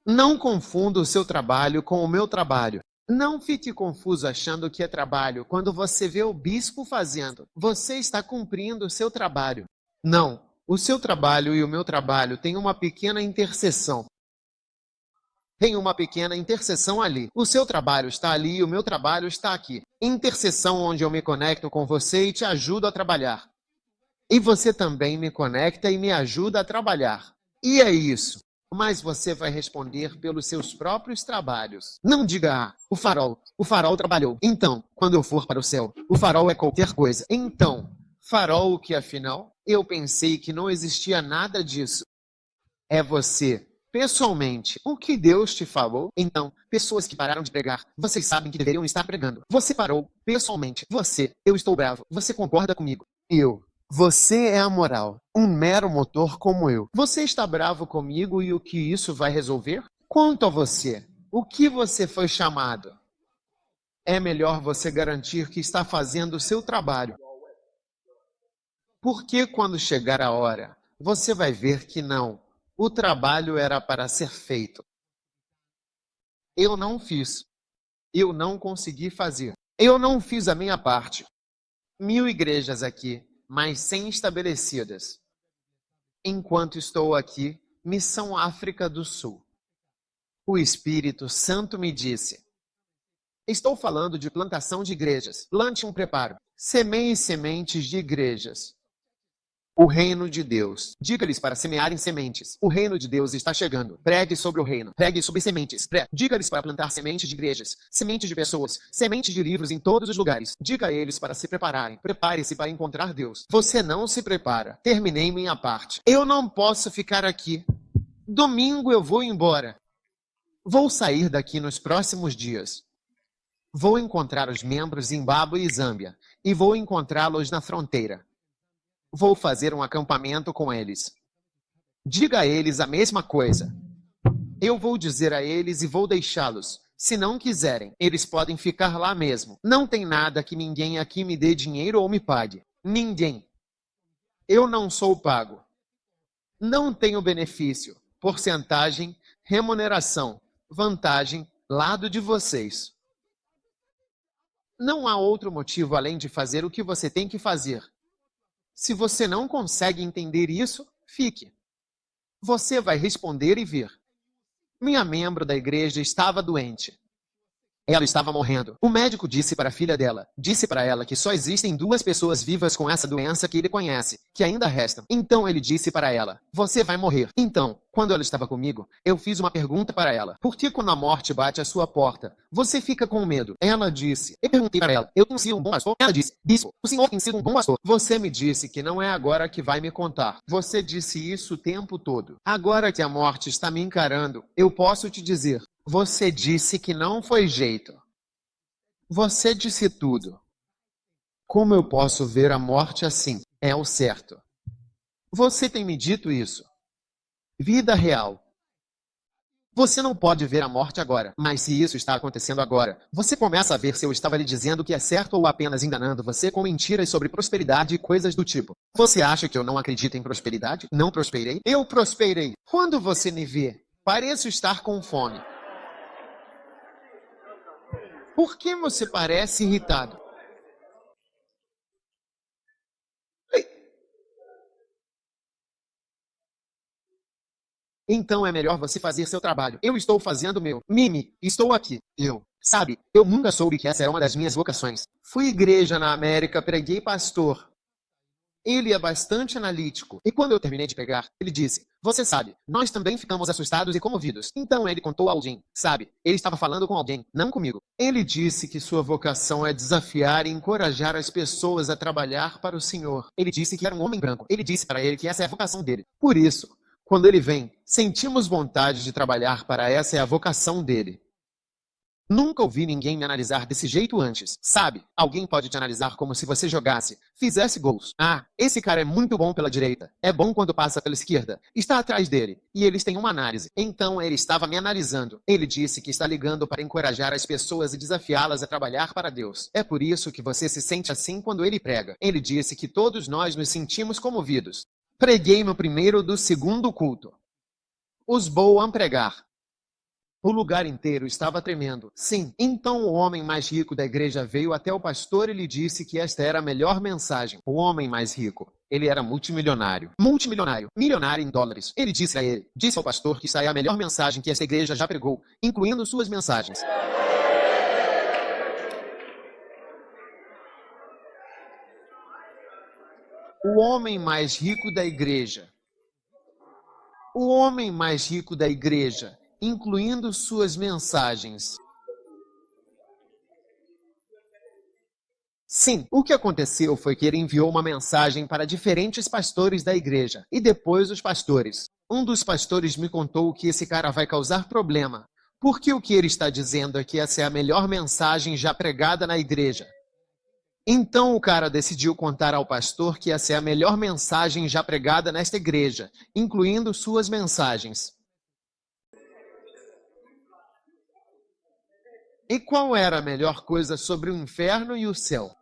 Não confunda o seu trabalho com o meu trabalho. Não fique confuso achando que é trabalho quando você vê o bispo fazendo. Você está cumprindo o seu trabalho. Não, o seu trabalho e o meu trabalho têm uma pequena interseção. Tem uma pequena interseção ali. O seu trabalho está ali e o meu trabalho está aqui. Interseção onde eu me conecto com você e te ajudo a trabalhar. E você também me conecta e me ajuda a trabalhar. E é isso. mas você vai responder pelos seus próprios trabalhos. Não diga, o farol trabalhou. Então, quando eu for para o céu, o farol é qualquer coisa. Então, farol que afinal, eu pensei que não existia nada disso. É você. Pessoalmente, o que Deus te falou? Então, pessoas que pararam de pregar, vocês sabem que deveriam estar pregando. Você parou, pessoalmente. Você, eu estou bravo. Você concorda comigo? Eu. Você é a moral, um mero motor como eu. Você está bravo comigo e o que isso vai resolver? Quanto a você, o que você foi chamado? É melhor você garantir que está fazendo o seu trabalho. Porque quando chegar a hora, você vai ver que não. O trabalho era para ser feito. Eu não fiz. Eu não consegui fazer. Eu não fiz a minha parte. 1000 igrejas aqui, mas 100 estabelecidas. Enquanto estou aqui, Missão África do Sul. O Espírito Santo me disse: estou falando de plantação de igrejas. Plante um preparo. Semeie sementes de igrejas. O reino de Deus. Diga-lhes para semearem sementes. O reino de Deus está chegando. Pregue sobre o reino. Pregue sobre sementes. Diga-lhes para plantar sementes de igrejas, sementes de pessoas, sementes de livros em todos os lugares. Diga a eles para se prepararem. Prepare-se para encontrar Deus. Você não se prepara. Terminei minha parte. Eu não posso ficar aqui. Domingo eu vou embora. Vou sair daqui nos próximos dias. Vou encontrar os membros em Zimbábue e Zâmbia. E vou encontrá-los na fronteira. Vou fazer um acampamento com eles. Diga a eles a mesma coisa. Eu vou dizer a eles e vou deixá-los. Se não quiserem, eles podem ficar lá mesmo. Não tem nada que ninguém aqui me dê dinheiro ou me pague. Ninguém. Eu não sou pago. Não tenho benefício, porcentagem, remuneração, vantagem, lado de vocês. Não há outro motivo além de fazer o que você tem que fazer. Se você não consegue entender isso, fique. Você vai responder e ver. Minha membro da igreja estava doente. Ela estava morrendo. O médico disse para a filha dela, disse para ela que só existem 2 pessoas vivas com essa doença que ele conhece, que ainda restam. Então ele disse para ela, você vai morrer. Então, quando ela estava comigo, eu fiz uma pergunta para ela. Por que quando a morte bate à sua porta, você fica com medo? Ela disse. Eu perguntei para ela, eu tenho sido um bom pastor? Ela disse, bispo, o senhor tem sido um bom pastor. Você me disse que não é agora que vai me contar. Você disse isso o tempo todo. Agora que a morte está me encarando, eu posso te dizer, você disse que não foi jeito. Você disse tudo. Como eu posso ver a morte assim? É o certo. Você tem me dito isso. Vida real. Você não pode ver a morte agora, mas se isso está acontecendo agora, você começa a ver se eu estava lhe dizendo que é certo ou apenas enganando você com mentiras sobre prosperidade e coisas do tipo. Você acha que eu não acredito em prosperidade? Não prosperei? Eu prosperei. Quando você me vê, pareço estar com fome. Por que você parece irritado? Então é melhor você fazer seu trabalho. Eu estou fazendo o meu. Mimi, estou aqui. Sabe, eu nunca soube que essa era uma das minhas vocações. Fui igreja na América, preguei pastor. Ele é bastante analítico. E quando eu terminei de pregar, ele disse, você sabe, nós também ficamos assustados e comovidos. Então ele contou a alguém, sabe, ele estava falando com alguém, não comigo. Ele disse que sua vocação é desafiar e encorajar as pessoas a trabalhar para o Senhor. Ele disse que era um homem branco. Ele disse para ele que essa é a vocação dele. Por isso, quando ele vem, sentimos vontade de trabalhar para essa é a vocação dele. Nunca ouvi ninguém me analisar desse jeito antes. Sabe, alguém pode te analisar como se você jogasse, fizesse gols. Ah, esse cara é muito bom pela direita. É bom quando passa pela esquerda. Está atrás dele. E eles têm uma análise. Então ele estava me analisando. Ele disse que está ligando para encorajar as pessoas e desafiá-las a trabalhar para Deus. É por isso que você se sente assim quando ele prega. Ele disse que todos nós nos sentimos comovidos. Preguei no primeiro do segundo culto. Os vou a pregar. O lugar inteiro estava tremendo. Sim, então o homem mais rico da igreja veio até o pastor e lhe disse que esta era a melhor mensagem. O homem mais rico, ele era multimilionário. Multimilionário, milionário em dólares. Ele disse a ele, disse ao pastor que esta é a melhor mensagem que essa igreja já pregou, incluindo suas mensagens. O homem mais rico da igreja. O homem mais rico da igreja, incluindo suas mensagens. Sim, o que aconteceu foi que ele enviou uma mensagem para diferentes pastores da igreja e depois os pastores. Um dos pastores me contou que esse cara vai causar problema, porque o que ele está dizendo é que essa é a melhor mensagem já pregada na igreja. Então o cara decidiu contar ao pastor que essa é a melhor mensagem já pregada nesta igreja, incluindo suas mensagens. E qual era a melhor coisa sobre o inferno e o céu?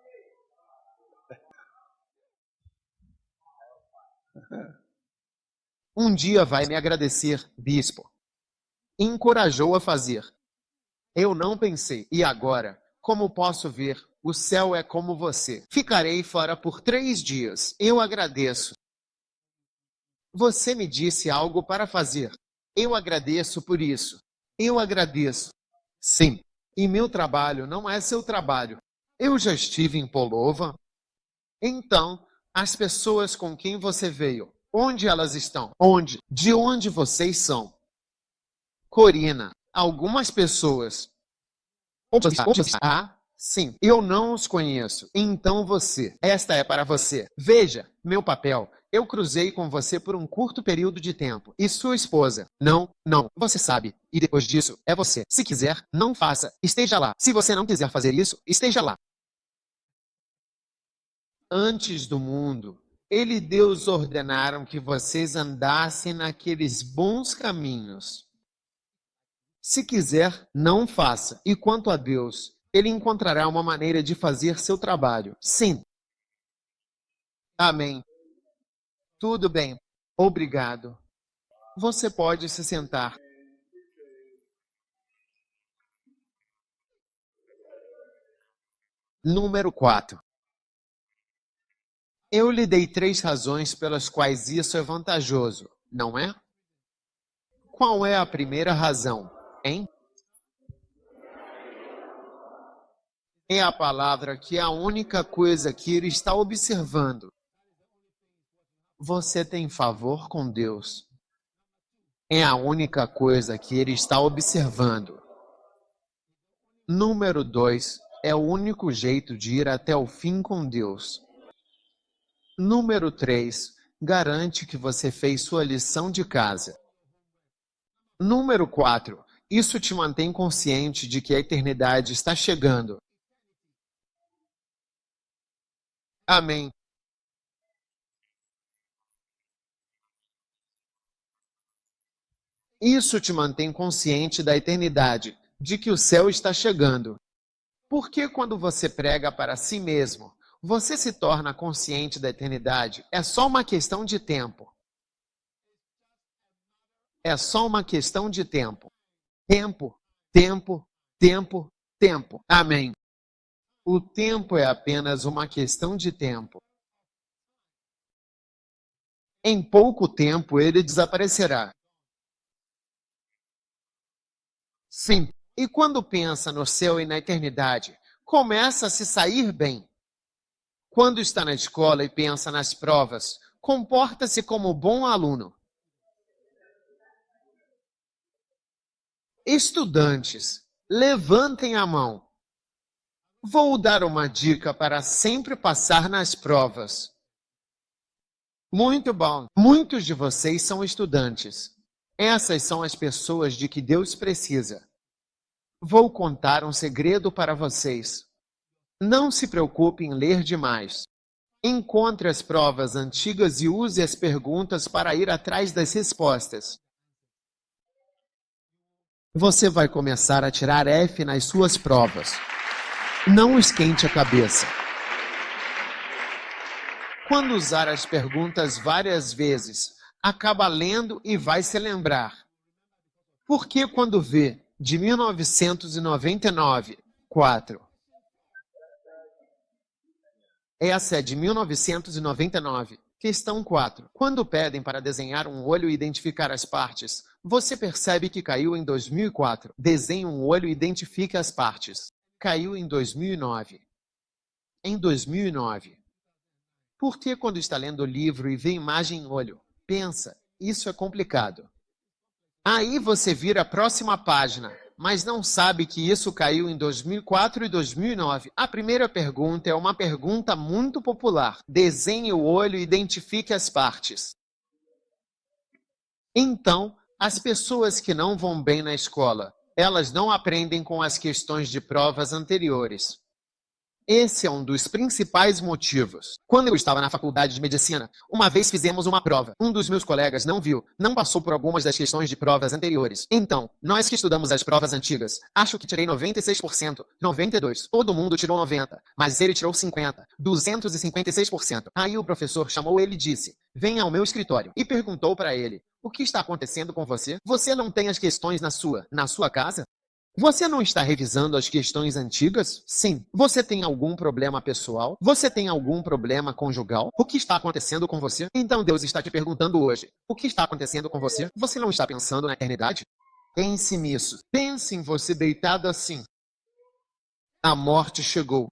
Um dia vai me agradecer, bispo. Encorajou a fazer. Eu não pensei, e agora, como posso ver, o céu é como você. Ficarei fora por 3 dias. Eu agradeço. Você me disse algo para fazer. Eu agradeço por isso. Eu agradeço. Sim. E meu trabalho não é seu trabalho. Eu já estive em Polova. Então, as pessoas com quem você veio, onde elas estão? Onde? De onde vocês são? Corina, algumas pessoas. Ah, sim, eu não os conheço. Então você. Esta é para você. Veja, meu papel. Eu cruzei com você por um curto período de tempo. E sua esposa. Não, você sabe. E depois disso, é você. Se quiser, não faça. Esteja lá. Se você não quiser fazer isso, esteja lá. Antes do mundo, ele e Deus ordenaram que vocês andassem naqueles bons caminhos. Se quiser, não faça. E quanto a Deus, ele encontrará uma maneira de fazer seu trabalho. Sim. Amém. Tudo bem. Obrigado. Você pode se sentar. Número 4. Eu lhe dei 3 razões pelas quais isso é vantajoso, não é? Qual é a primeira razão, hein? É a palavra que é a única coisa que ele está observando. Você tem favor com Deus. É a única coisa que ele está observando. Número 2. É o único jeito de ir até o fim com Deus. Número 3. Garante que você fez sua lição de casa. Número 4. Isso te mantém consciente de que a eternidade está chegando. Amém. Isso te mantém consciente da eternidade, de que o céu está chegando. Porque quando você prega para si mesmo, você se torna consciente da eternidade, é só uma questão de tempo. É só uma questão de tempo. Tempo, tempo, tempo, tempo. Amém. O tempo é apenas uma questão de tempo. Em pouco tempo ele desaparecerá. Sim. E quando pensa no céu e na eternidade, começa a se sair bem. Quando está na escola e pensa nas provas, comporta-se como bom aluno. Estudantes, levantem a mão. Vou dar uma dica para sempre passar nas provas. Muito bom. Muitos de vocês são estudantes. Essas são as pessoas de que Deus precisa. Vou contar um segredo para vocês. Não se preocupe em ler demais. Encontre as provas antigas e use as perguntas para ir atrás das respostas. Você vai começar a tirar F nas suas provas. Não esquente a cabeça. Quando usar as perguntas várias vezes, acaba lendo e vai se lembrar. Porque quando vê de 1999, 4. Essa é de 1999. Questão 4. Quando pedem para desenhar um olho e identificar as partes, você percebe que caiu em 2004. Desenhe um olho e identifique as partes. Caiu em 2009. Em 2009. Por que quando está lendo o livro e vê imagem em olho, pensa, Isso é complicado. Aí você vira a próxima página, mas não sabe que isso caiu em 2004 e 2009. A primeira pergunta é uma pergunta muito popular. Desenhe o olho e identifique as partes. Então, as pessoas que não vão bem na escola, elas não aprendem com as questões de provas anteriores. Esse é um dos principais motivos. Quando eu estava na faculdade de medicina, uma vez fizemos uma prova. Um dos meus colegas não viu, não passou por algumas das questões de provas anteriores. Então, nós que estudamos as provas antigas, acho que tirei 96%, 92%, todo mundo tirou 90%, mas ele tirou 50%, 256%. Aí o professor chamou ele e disse, venha ao meu escritório, e perguntou para ele, o que está acontecendo com você? Você não tem as questões na sua casa? Você não está revisando as questões antigas? Sim. Você tem algum problema pessoal? Você tem algum problema conjugal? O que está acontecendo com você? Então Deus está te perguntando hoje, o que está acontecendo com você? Você não está pensando na eternidade? Pense nisso. Pense em você deitado assim. A morte chegou.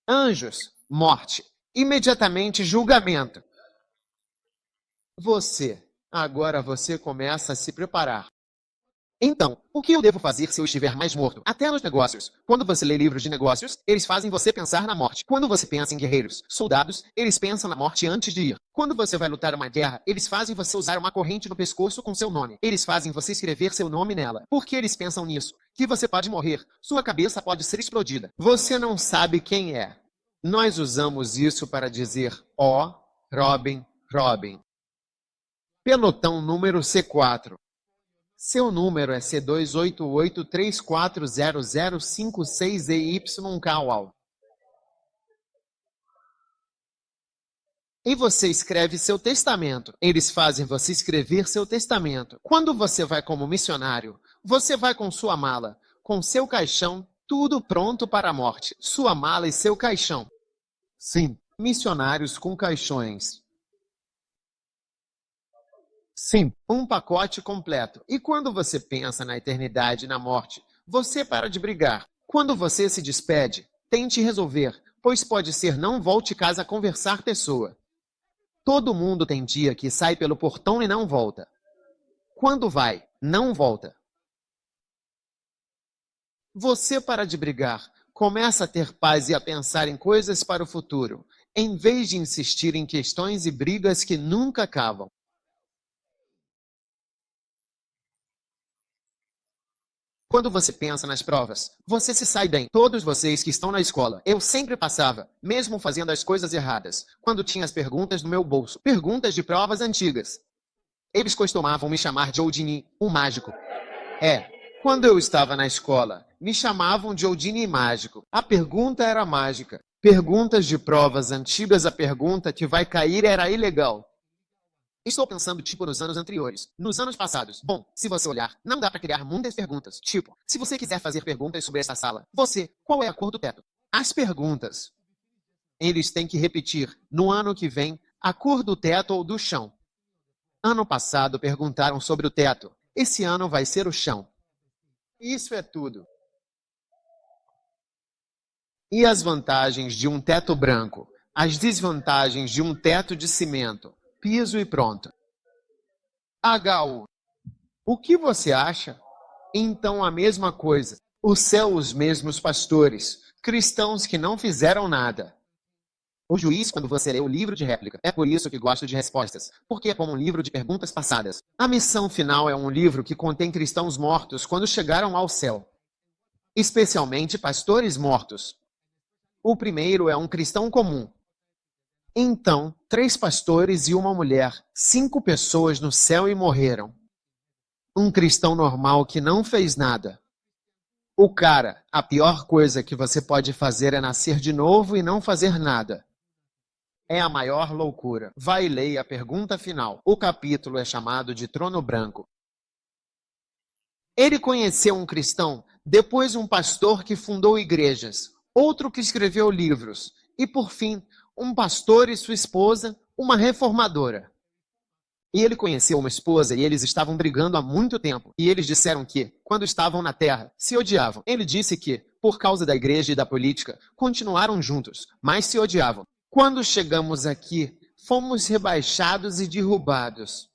Anjos, morte. Imediatamente julgamento. Agora você começa a se preparar. Então, o que eu devo fazer se eu estiver mais morto? Até nos negócios. Quando você lê livros de negócios, eles fazem você pensar na morte. Quando você pensa em guerreiros, soldados, eles pensam na morte antes de ir. Quando você vai lutar uma guerra, eles fazem você usar uma corrente no pescoço com seu nome. Eles fazem você escrever seu nome nela. Por que eles pensam nisso? Que você pode morrer. Sua cabeça pode ser explodida. Você não sabe quem é. Nós usamos isso para dizer, ó, Robin, Robin. Pelotão número C4. Seu número é C288340056EYKUAL. E você escreve seu testamento. Eles fazem você escrever seu testamento. Quando você vai como missionário, você vai com sua mala, com seu caixão, tudo pronto para a morte. Sua mala e seu caixão. Sim, missionários com caixões. Sim, um pacote completo. E quando você pensa na eternidade e na morte, você para de brigar. Quando você se despede, tente resolver, pois pode ser não volte casa a conversar pessoa. Todo mundo tem dia que sai pelo portão e não volta. Quando vai, não volta. Você para de brigar, começa a ter paz e a pensar em coisas para o futuro, em vez de insistir em questões e brigas que nunca acabam. Quando você pensa nas provas, você se sai bem. Todos vocês que estão na escola, eu sempre passava, mesmo fazendo as coisas erradas, quando tinha as perguntas no meu bolso. Perguntas de provas antigas. Eles costumavam me chamar de Odini, o mágico. Quando eu estava na escola, me chamavam de Odini mágico. A pergunta era mágica. Perguntas de provas antigas, a pergunta que vai cair era ilegal. Estou pensando tipo nos anos anteriores, nos anos passados. Bom, se você olhar, não dá para criar muitas perguntas. Tipo, se você quiser fazer perguntas sobre essa sala, qual é a cor do teto? As perguntas. Eles têm que repetir, no ano que vem, a cor do teto ou do chão. Ano passado perguntaram sobre o teto. Esse ano vai ser o chão. Isso é tudo. E as vantagens de um teto branco? As desvantagens de um teto de cimento? Piso e pronto. HU. O que você acha? Então a mesma coisa. O céu, os mesmos pastores. Cristãos que não fizeram nada. O juiz, quando você lê o livro de réplica, é por isso que gosto de respostas, porque é como um livro de perguntas passadas. A missão final é um livro que contém cristãos mortos quando chegaram ao céu. Especialmente pastores mortos. O primeiro é um cristão comum. Então, 3 pastores e uma mulher, 5 pessoas no céu e morreram. Um cristão normal que não fez nada. O cara, a pior coisa que você pode fazer é nascer de novo e não fazer nada. É a maior loucura. Vai e leia a pergunta final. O capítulo é chamado de Trono Branco. Ele conheceu um cristão, depois um pastor que fundou igrejas, outro que escreveu livros, e por fim, um pastor e sua esposa, uma reformadora. E ele conheceu uma esposa e eles estavam brigando há muito tempo. E eles disseram que, quando estavam na terra, se odiavam. Ele disse que, por causa da igreja e da política, continuaram juntos, mas se odiavam. Quando chegamos aqui, Fomos rebaixados e derrubados.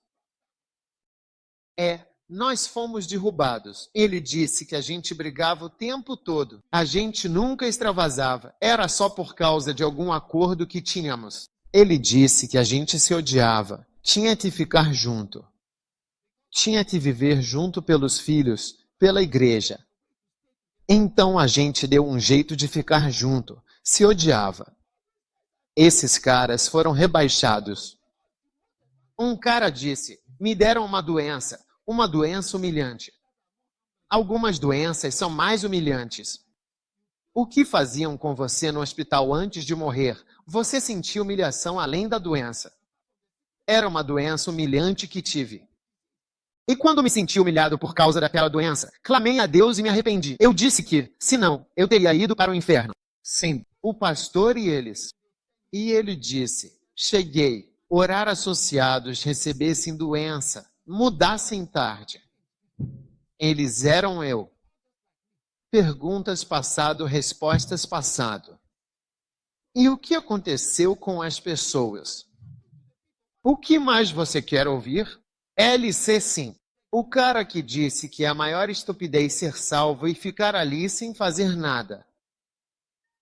Nós fomos derrubados. Ele disse que a gente brigava o tempo todo. A gente nunca extravasava. Era só por causa de algum acordo que tínhamos. Ele disse que a gente se odiava. Tinha que ficar junto. Tinha que viver junto pelos filhos, pela igreja. Então a gente deu um jeito de ficar junto. Se odiava. Esses caras foram rebaixados. Um cara disse: me deram uma doença humilhante. Algumas doenças são mais humilhantes. O que faziam com você no hospital antes de morrer? Você sentia humilhação além da doença. Era uma doença humilhante que tive. E quando me senti humilhado por causa daquela doença, clamei a Deus e me arrependi. Eu disse que, se não, eu teria ido para o inferno. Sim, o pastor e eles. E ele disse: cheguei, orar associados recebessem doença, mudassem tarde. Eles eram eu. Perguntas passado, respostas passado. E o que aconteceu com as pessoas? O que mais você quer ouvir? LC sim. O cara que disse que é a maior estupidez ser salvo e ficar ali sem fazer nada.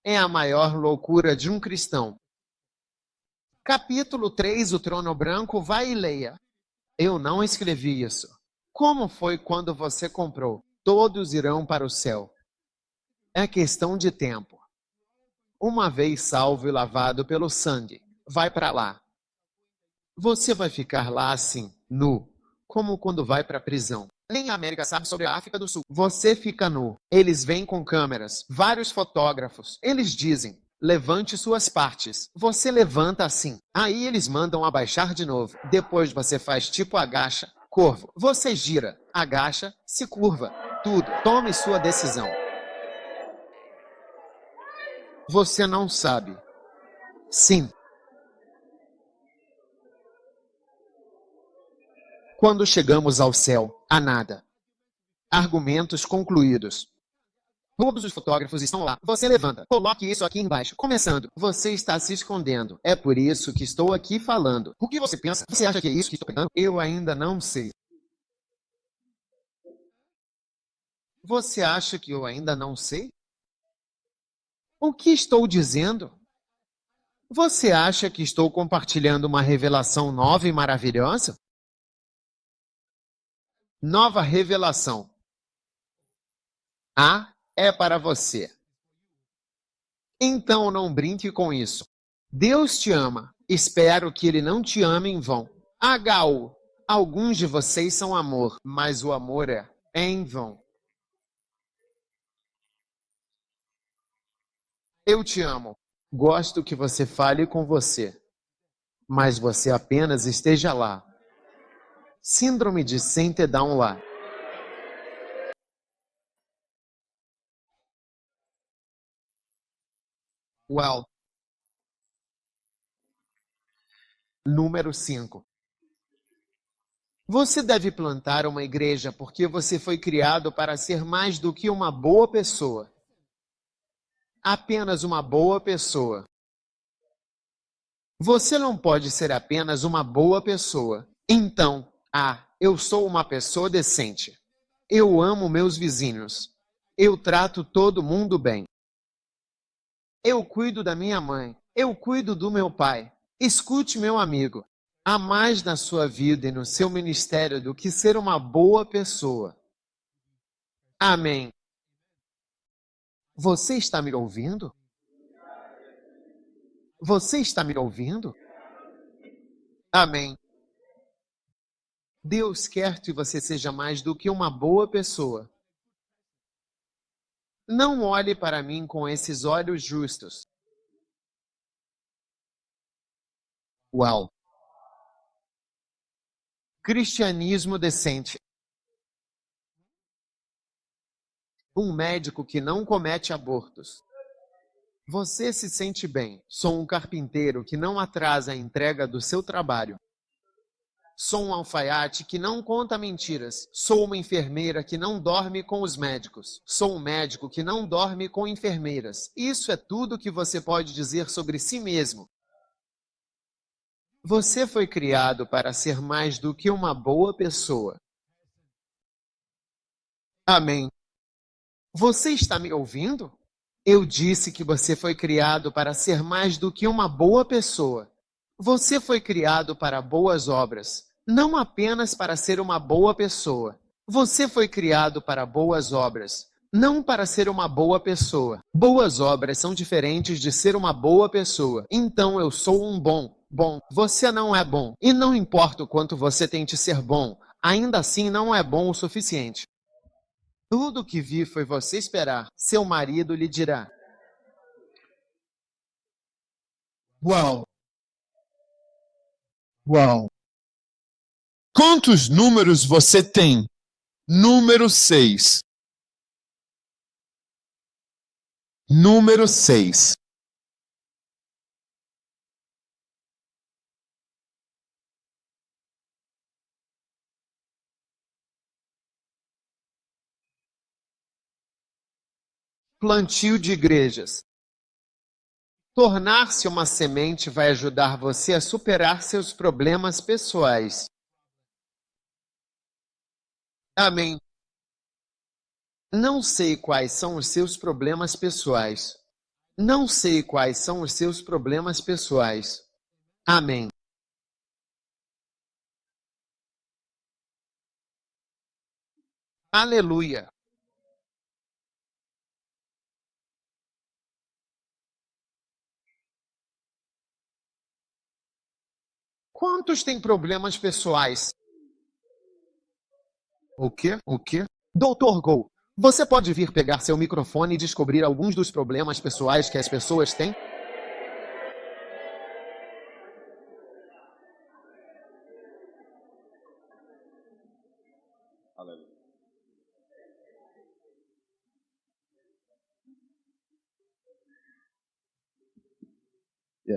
É a maior loucura de um cristão. Capítulo 3, o trono branco, vai e leia. Eu não escrevi isso. Como foi quando você comprou? Todos irão para o céu. É questão de tempo. Uma vez salvo e lavado pelo sangue, vai para lá. Você vai ficar lá assim, nu, como quando vai para a prisão. Nem a América sabe sobre a África do Sul. Você fica nu. Eles vêm com câmeras, vários fotógrafos. Eles dizem: levante suas partes. Você levanta assim. Aí eles mandam abaixar de novo. Depois você faz tipo agacha, corvo. Você gira, agacha, se curva. Tudo. Tome sua decisão. Você não sabe. Sim. Quando chegamos ao céu, há nada. Argumentos concluídos. Todos os fotógrafos estão lá. Você levanta. Coloque isso aqui embaixo. Começando. Você está se escondendo. É por isso que estou aqui falando. O que você pensa? Você acha que é isso que estou pegando? Eu ainda não sei. Você acha que eu ainda não sei? O que estou dizendo? Você acha que estou compartilhando uma revelação nova e maravilhosa? Nova revelação. É para você. Então não brinque com isso. Deus te ama. Espero que Ele não te ame em vão. HU. Alguns de vocês são amor, mas o amor é em vão. Eu te amo. Gosto que você fale com você, mas você apenas esteja lá. Síndrome de Center Down lá. Well. Número 5. Você deve plantar uma igreja porque você foi criado para ser mais do que uma boa pessoa. Apenas uma boa pessoa. Você não pode ser apenas uma boa pessoa. Então, eu sou uma pessoa decente. Eu amo meus vizinhos. Eu trato todo mundo bem. Eu cuido da minha mãe. Eu cuido do meu pai. Escute, meu amigo. Há mais na sua vida e no seu ministério do que ser uma boa pessoa. Amém. Você está me ouvindo? Você está me ouvindo? Amém. Deus quer que você seja mais do que uma boa pessoa. Não olhe para mim com esses olhos justos. Uau! Cristianismo decente. Um médico que não comete abortos. Você se sente bem. Sou um carpinteiro que não atrasa a entrega do seu trabalho. Sou um alfaiate que não conta mentiras. Sou uma enfermeira que não dorme com os médicos. Sou um médico que não dorme com enfermeiras. Isso é tudo que você pode dizer sobre si mesmo. Você foi criado para ser mais do que uma boa pessoa. Amém. Você está me ouvindo? Eu disse que você foi criado para ser mais do que uma boa pessoa. Você foi criado para boas obras, não apenas para ser uma boa pessoa. Você foi criado para boas obras, não para ser uma boa pessoa. Boas obras são diferentes de ser uma boa pessoa. Então eu sou um bom. Você não é bom. E não importa o quanto você tente ser bom, ainda assim não é bom o suficiente. Tudo que vi foi você esperar. Seu marido lhe dirá: Uau! Uau! Quantos números você tem? Número 6. Número 6. plantio de igrejas. Tornar-se uma semente vai ajudar você a superar seus problemas pessoais. Amém. Não sei quais são os seus problemas pessoais. Não sei quais são os seus problemas pessoais. Amém. Aleluia. Quantos têm problemas pessoais? O quê? O quê? Doutor Go, você pode vir pegar seu microfone e descobrir alguns dos problemas pessoais que as pessoas têm?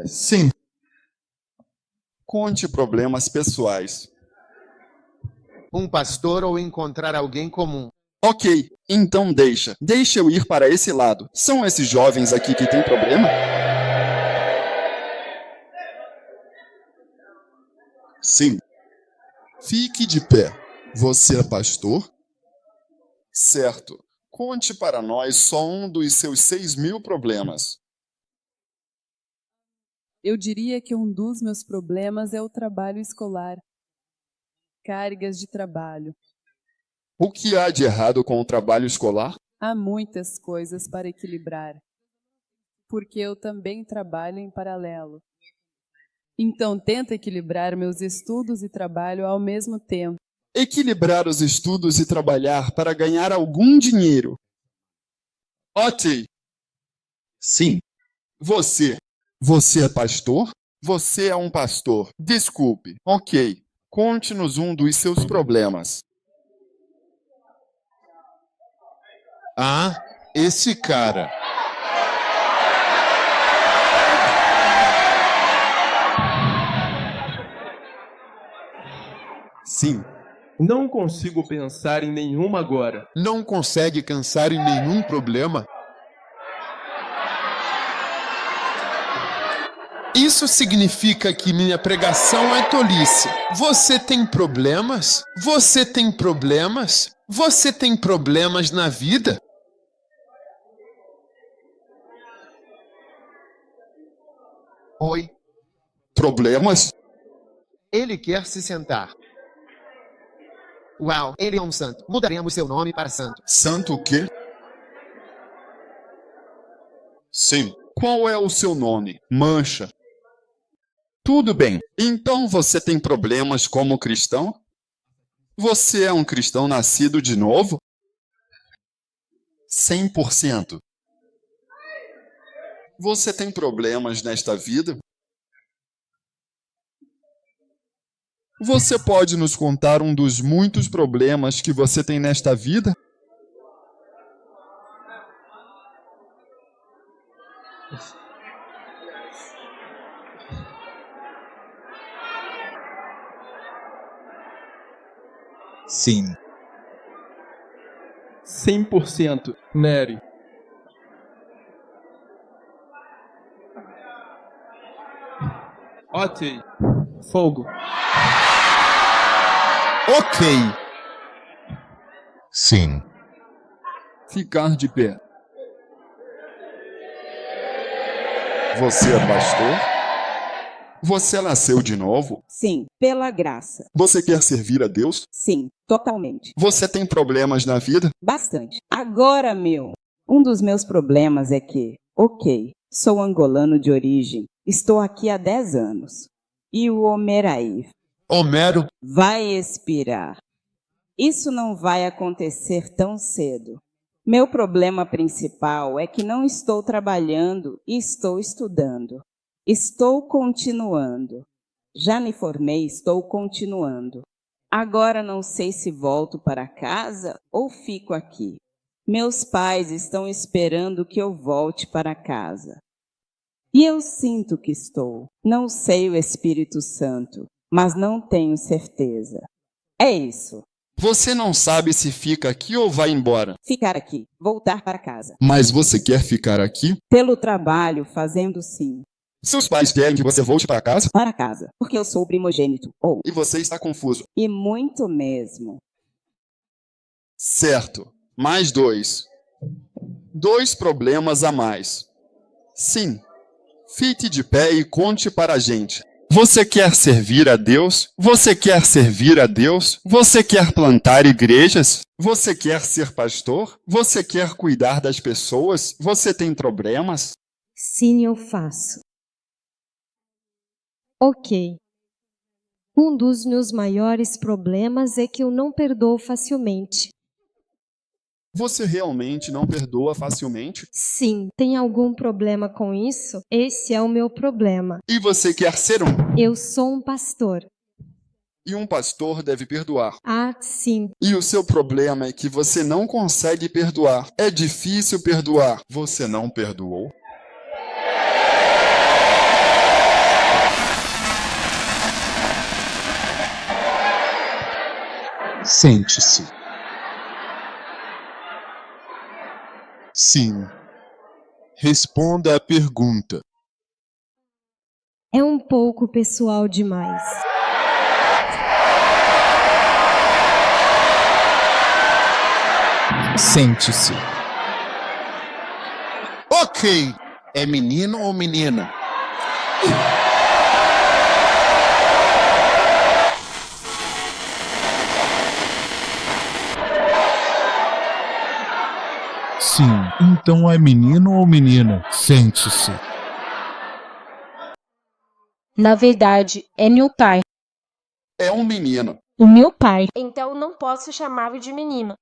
Sim. Conte problemas pessoais. Um pastor ou encontrar alguém comum? Ok, então deixa eu ir para esse lado. São esses jovens aqui que têm problema? Sim. Fique de pé. Você é pastor? Certo. Conte para nós só um dos seus 6.000 problemas. Eu diria que um dos meus problemas é o trabalho escolar. Cargas de trabalho. O que há de errado com o trabalho escolar? Há muitas coisas para equilibrar, porque eu também trabalho em paralelo. Então, tento equilibrar meus estudos e trabalho ao mesmo tempo. Equilibrar os estudos e trabalhar para ganhar algum dinheiro. Ok. Sim. Você é pastor? Você é um pastor. Desculpe. Ok. Conte-nos um dos seus problemas. Ah, esse cara. Sim. Não consigo pensar em nenhuma agora. Não consegue cansar em nenhum problema? Isso significa que minha pregação é tolice. Você tem problemas? Você tem problemas? Você tem problemas na vida? Oi. Problemas? Ele quer se sentar. Uau, ele é um santo. Mudaremos seu nome para santo. Santo o quê? Sim. Qual é o seu nome? Mancha. Tudo bem. Então você tem problemas como cristão? Você é um cristão nascido de novo? 100%. Você tem problemas nesta vida? Você pode nos contar um dos muitos problemas que você tem nesta vida? Sim. 100%. Nery. Ok. Fogo. Ok. Sim. Ficar de pé. Você é pastor? Você nasceu de novo? Sim, pela graça. Você quer servir a Deus? Sim, totalmente. Você tem problemas na vida? Bastante. Agora, um dos meus problemas é que, ok, sou angolano de origem, estou aqui há 10 anos. E o Homeraí Homero, vai expirar. Isso não vai acontecer tão cedo. Meu problema principal é que não estou trabalhando e estou estudando. Estou continuando. Já me formei, estou continuando. Agora não sei se volto para casa ou fico aqui. Meus pais estão esperando que eu volte para casa. E eu sinto que estou. Não sei o Espírito Santo, mas não tenho certeza. É isso. Você não sabe se fica aqui ou vai embora. Ficar aqui, voltar para casa. Mas você quer ficar aqui? Pelo trabalho, fazendo sim. Seus pais querem que você volte para casa? Para casa, porque eu sou o primogênito. E você está confuso. E muito mesmo. Certo. Mais 2. 2 problemas a mais. Sim. Fique de pé e conte para a gente. Você quer servir a Deus? Você quer servir a Deus? Você quer plantar igrejas? Você quer ser pastor? Você quer cuidar das pessoas? Você tem problemas? Sim, eu faço. Ok. Um dos meus maiores problemas é que eu não perdoo facilmente. Você realmente não perdoa facilmente? Sim, tem algum problema com isso? Esse é o meu problema. E você quer ser um? Eu sou um pastor. E um pastor deve perdoar. Ah, sim. E o seu problema é que você não consegue perdoar. É difícil perdoar. Você não perdoou? Sente-se. Sim. Responda a pergunta. É um pouco pessoal demais. Sente-se. ok. É menino ou menina? Sim. Então é menino ou menina? Sente-se. Na verdade, é meu pai. É um menino. O meu pai. Então não posso chamá-lo de menino.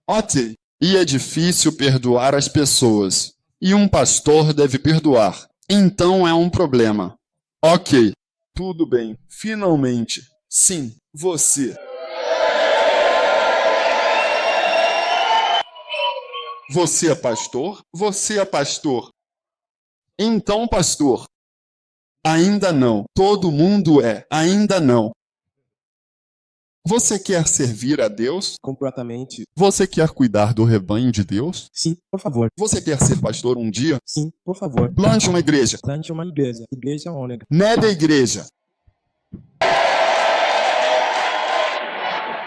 Ok. E é difícil perdoar as pessoas. E um pastor deve perdoar. Então é um problema. Ok. Tudo bem. Finalmente. Sim, você. Você é pastor? Você é pastor. Então, pastor. Ainda não. Todo mundo é. Ainda não. Você quer servir a Deus? Completamente. Você quer cuidar do rebanho de Deus? Sim, por favor. Você quer ser pastor um dia? Sim, por favor. Plante uma igreja. Plante uma igreja. Igreja Ômega. Nada igreja.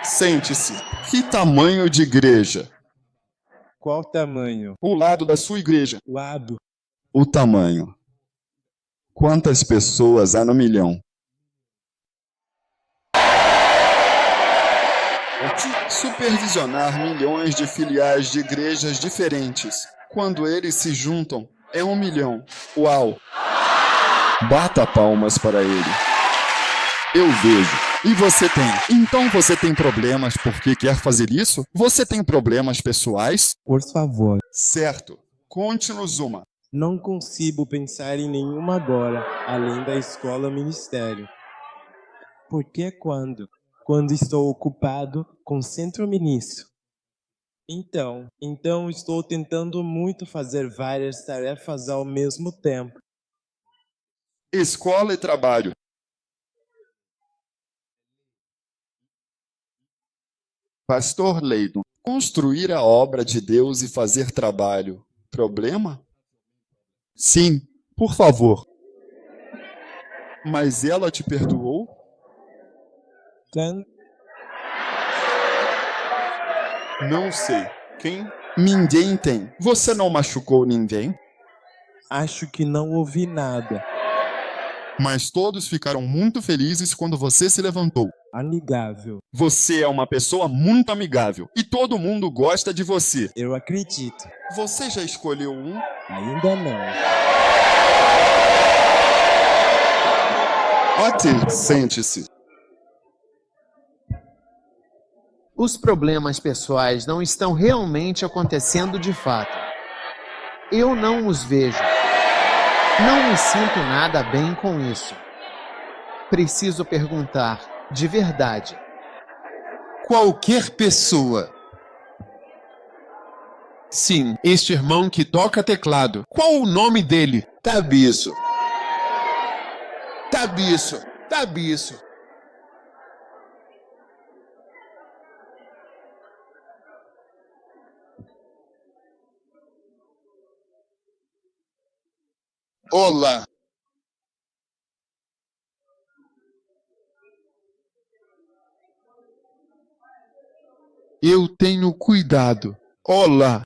Sente-se. Que tamanho de igreja? Qual tamanho? O lado da sua igreja. Lado. O tamanho. Quantas pessoas há no milhão? Supervisionar milhões de filiais de igrejas diferentes. Quando eles se juntam, é 1 milhão. Uau! Bata palmas para ele. Eu vejo. E você tem. Então você tem problemas porque quer fazer isso? Você tem problemas pessoais? Por favor. Certo. Conte-nos uma. Não consigo pensar em nenhuma agora, além da escola ministério. Porque quando estou ocupado, concentro-me nisso. Então estou tentando muito fazer várias tarefas ao mesmo tempo. Escola e trabalho. Pastor Leidon, construir a obra de Deus e fazer trabalho, problema? Sim, por favor. Mas ela te perdoou? Não sei. Quem? Ninguém tem. Você não machucou ninguém? Acho que não ouvi nada. Mas todos ficaram muito felizes quando você se levantou. Amigável. Você é uma pessoa muito amigável e todo mundo gosta de você. Eu acredito. Você já escolheu um? Ainda não. Ok, sente-se. Os problemas pessoais não estão realmente acontecendo de fato. Eu não os vejo. Não me sinto nada bem com isso. Preciso perguntar, de verdade. Qualquer pessoa. Sim, este irmão que toca teclado. Qual o nome dele? Tabiço. Tabiço. Tabiço. Olá. Eu tenho cuidado. Olá.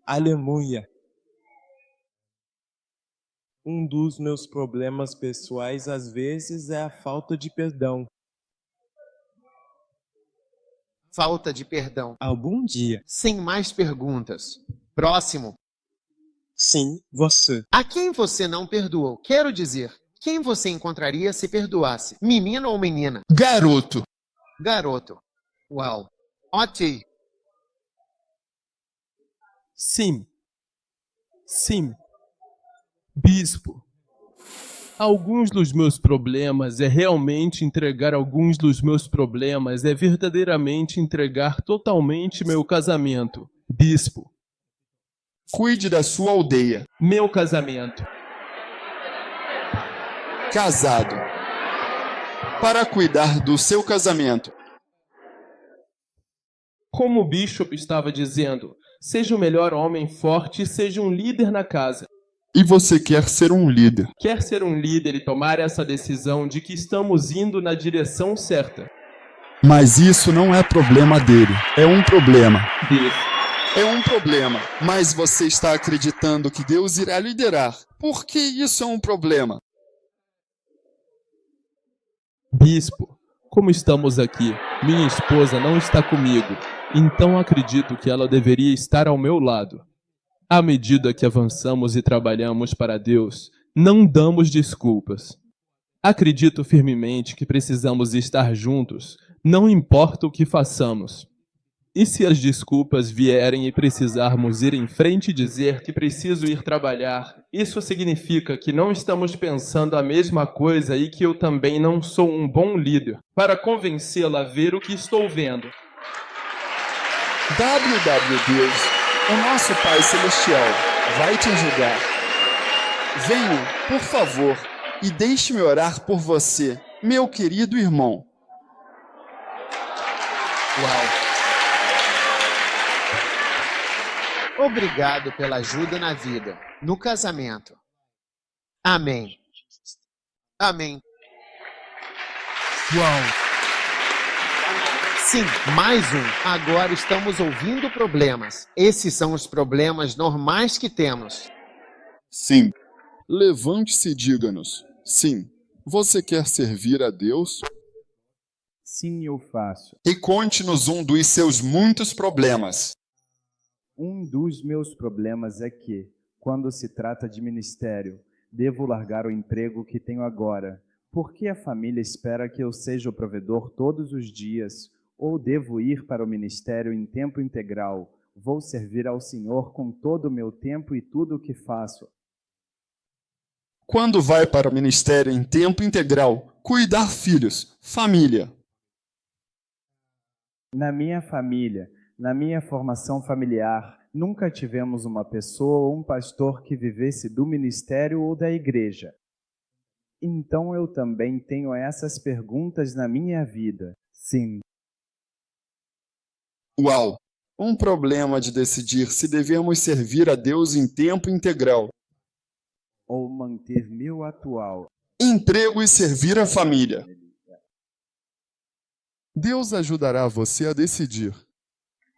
Aleluia. Um dos meus problemas pessoais às vezes é a falta de perdão. Falta de perdão. Algum dia. Sem mais perguntas. Próximo. Sim, você. A quem você não perdoou? Quero dizer, quem você encontraria se perdoasse? Menino ou menina? Garoto. Garoto. Uau. Ok. Sim. Sim. Bispo. Alguns dos meus problemas é realmente entregar alguns dos meus problemas, é verdadeiramente entregar totalmente meu casamento. Bispo. Cuide da sua aldeia. Meu casamento. Casado. Para cuidar do seu casamento. Como o Bishop estava dizendo, seja o melhor homem forte e seja um líder na casa. E você quer ser um líder. Quer ser um líder e tomar essa decisão de que estamos indo na direção certa. Mas isso não é problema dele. É um problema. Isso. É um problema. Mas você está acreditando que Deus irá liderar. Por que isso é um problema? Bispo, como estamos aqui, minha esposa não está comigo, então acredito que ela deveria estar ao meu lado. À medida que avançamos e trabalhamos para Deus, não damos desculpas. Acredito firmemente que precisamos estar juntos, não importa o que façamos. E se as desculpas vierem e precisarmos ir em frente e dizer que preciso ir trabalhar, isso significa que não estamos pensando a mesma coisa e que eu também não sou um bom líder para convencê-la a ver o que estou vendo. Deus, o nosso Pai Celestial vai te ajudar. Venha, por favor, e deixe-me orar por você, meu querido irmão. Uau. Obrigado pela ajuda na vida, no casamento. Amém. Amém. Uau. Sim, mais um. Agora estamos ouvindo problemas. Esses são os problemas normais que temos. Sim. Levante-se e diga-nos. Sim. Você quer servir a Deus? Sim, eu faço. E conte-nos um dos seus muitos problemas. Um dos meus problemas é que, quando se trata de ministério, devo largar o emprego que tenho agora, porque a família espera que eu seja o provedor todos os dias, ou devo ir para o ministério em tempo integral, vou servir ao Senhor com todo o meu tempo e tudo o que faço. Quando vai para o ministério em tempo integral, cuidar filhos, família. Na minha família, na minha formação familiar, nunca tivemos uma pessoa ou um pastor que vivesse do ministério ou da igreja. Então eu também tenho essas perguntas na minha vida. Sim. Uau! Um problema de decidir se devemos servir a Deus em tempo integral. ou manter meu atual emprego e servir a família. Deus ajudará você a decidir.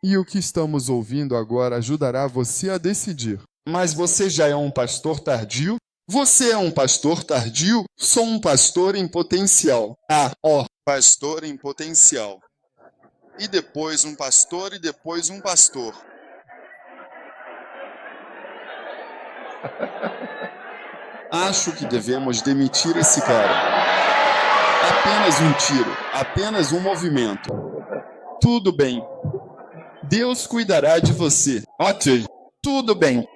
E o que estamos ouvindo agora ajudará você a decidir. Mas você já é um pastor tardio? Você é um pastor tardio? Sou um pastor em potencial. Pastor em potencial. E depois um pastor e depois um pastor. Acho que devemos demitir esse cara. Apenas um tiro, apenas um movimento. Tudo bem. Deus cuidará de você. Ok, tudo bem.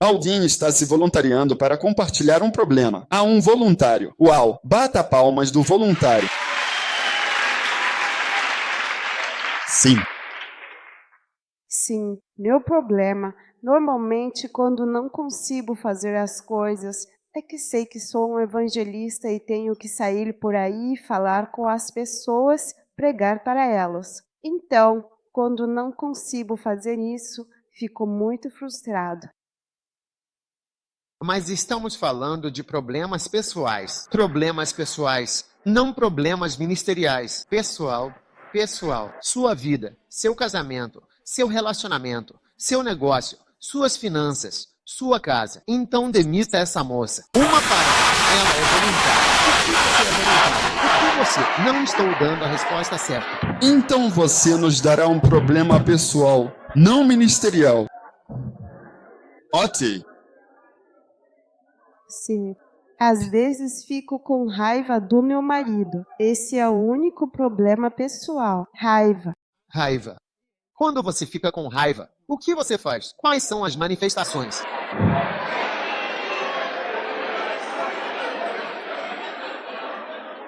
Alguém está se voluntariando para compartilhar um problema. Há um voluntário. Uau, bata palmas do voluntário. Sim. Sim, meu problema, normalmente quando não consigo fazer as coisas, é que sei que sou um evangelista e tenho que sair por aí, falar com as pessoas, pregar para elas. Então, quando não consigo fazer isso, fico muito frustrado. Mas estamos falando de problemas pessoais. Problemas pessoais, não problemas ministeriais. Pessoal. Sua vida, seu casamento, seu relacionamento, seu negócio, suas finanças, sua casa. Então demita essa moça. Uma parada. Ela é voluntária. Por que você é voluntário? Por que você? Não estou dando a resposta certa. Então você nos dará um problema pessoal, não ministerial. Ok. Sim. Às vezes fico com raiva do meu marido. Esse é o único problema pessoal. Raiva. Quando você fica com raiva, o que você faz? Quais são as manifestações?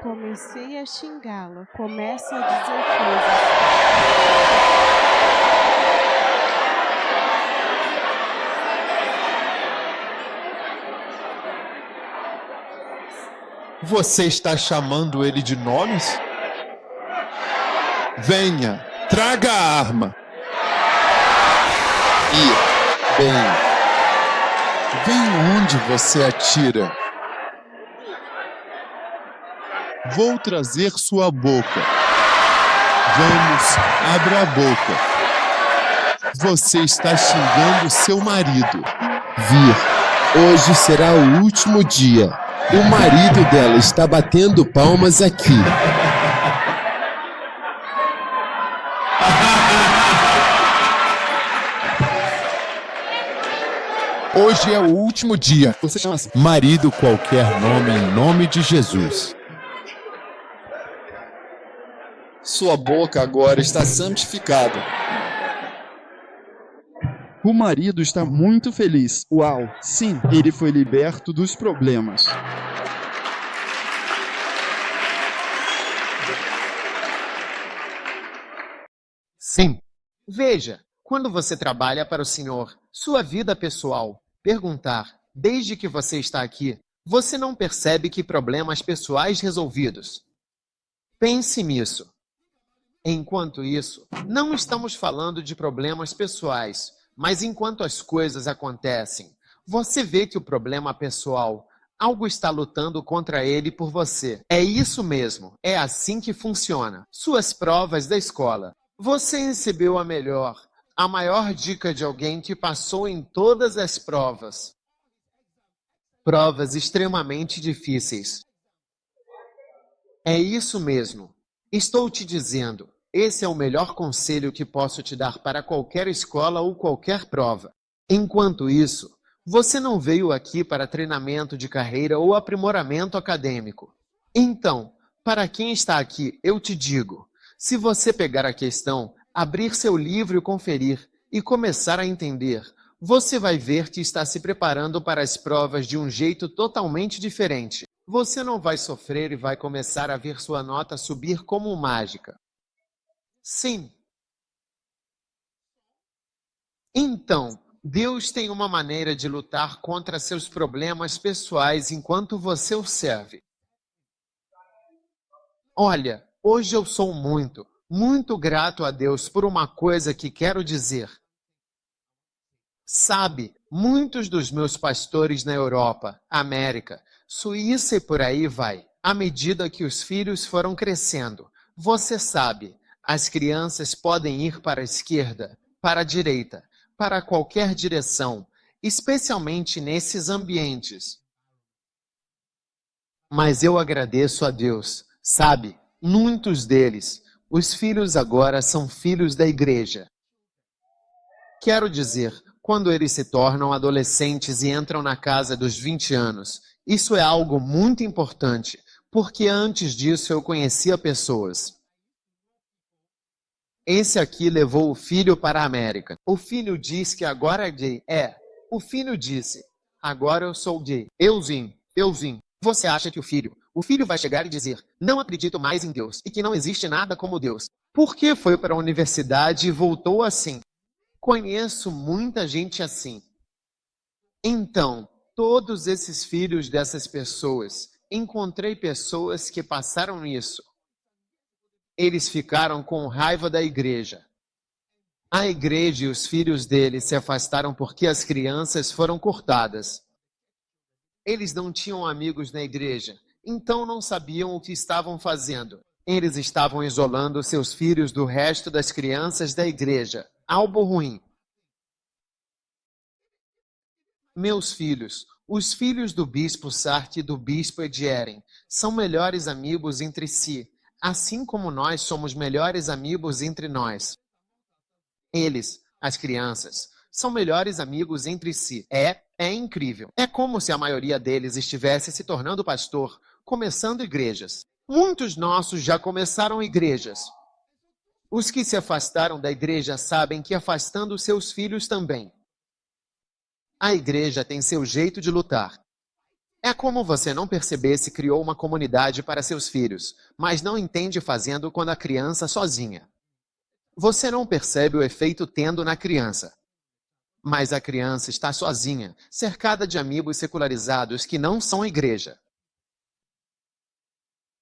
Comecei a xingá-lo. Começa a dizer coisas. Você está chamando ele de nomes? Venha, traga a arma. Vem onde você atira. Vou trazer sua boca. Vamos, abra a boca. Você está xingando seu marido. Hoje será o último dia. O marido dela está batendo palmas aqui. Hoje é o último dia. Você chama assim. Marido qualquer nome em nome de Jesus. Sua boca agora está santificada. O marido está muito feliz. Uau, sim, ele foi liberto dos problemas. Sim. Veja, quando você trabalha para o Senhor, sua vida pessoal, perguntar, desde que você está aqui, você não percebe que problemas pessoais resolvidos. Pense nisso. Enquanto isso, não estamos falando de problemas pessoais, mas enquanto as coisas acontecem, você vê que o problema pessoal, algo está lutando contra ele por você. É isso mesmo, é assim que funciona. Suas provas da escola. Você recebeu a maior dica de alguém que passou em todas as provas. Provas extremamente difíceis. É isso mesmo. Estou te dizendo. Esse é o melhor conselho que posso te dar para qualquer escola ou qualquer prova. Enquanto isso, você não veio aqui para treinamento de carreira ou aprimoramento acadêmico. Então, para quem está aqui, eu te digo, se você pegar a questão, abrir seu livro e conferir, e começar a entender, você vai ver que está se preparando para as provas de um jeito totalmente diferente. Você não vai sofrer e vai começar a ver sua nota subir como mágica. Sim. Então, Deus tem uma maneira de lutar contra seus problemas pessoais enquanto você o serve. Olha, hoje eu sou muito grato a Deus por uma coisa que quero dizer. Sabe, muitos dos meus pastores na Europa, América, Suíça e por aí vai, à medida que os filhos foram crescendo, você sabe, as crianças podem ir para a esquerda, para a direita, para qualquer direção, especialmente nesses ambientes. Mas eu agradeço a Deus, sabe, muitos deles, os filhos agora são filhos da igreja. Quero dizer, quando eles se tornam adolescentes e entram na casa dos 20 anos, isso é algo muito importante, porque antes disso eu conhecia pessoas. Esse aqui levou o filho para a América. O filho diz que agora é gay. O filho disse, agora eu sou gay. Eu vim. Você acha que o filho vai chegar e dizer, não acredito mais em Deus e que não existe nada como Deus. Por que foi para a universidade e voltou assim? Conheço muita gente assim. Então, todos esses filhos dessas pessoas, encontrei pessoas que passaram isso. Eles ficaram com raiva da igreja. A igreja e os filhos deles se afastaram porque as crianças foram cortadas. Eles não tinham amigos na igreja, então não sabiam o que estavam fazendo. Eles estavam isolando seus filhos do resto das crianças da igreja. Algo ruim. Meus filhos, os filhos do bispo Sartre e do bispo Edieren, são melhores amigos entre si, assim como nós somos melhores amigos entre nós. Eles, as crianças, são melhores amigos entre si. É incrível. É como se a maioria deles estivesse se tornando pastor, começando igrejas. Muitos nossos já começaram igrejas. Os que se afastaram da igreja sabem que afastando seus filhos também. A igreja tem seu jeito de lutar. É como você não perceber se criou uma comunidade para seus filhos, mas não entende fazendo quando a criança sozinha. Você não percebe o efeito tendo na criança. Mas a criança está sozinha, cercada de amigos secularizados que não são igreja.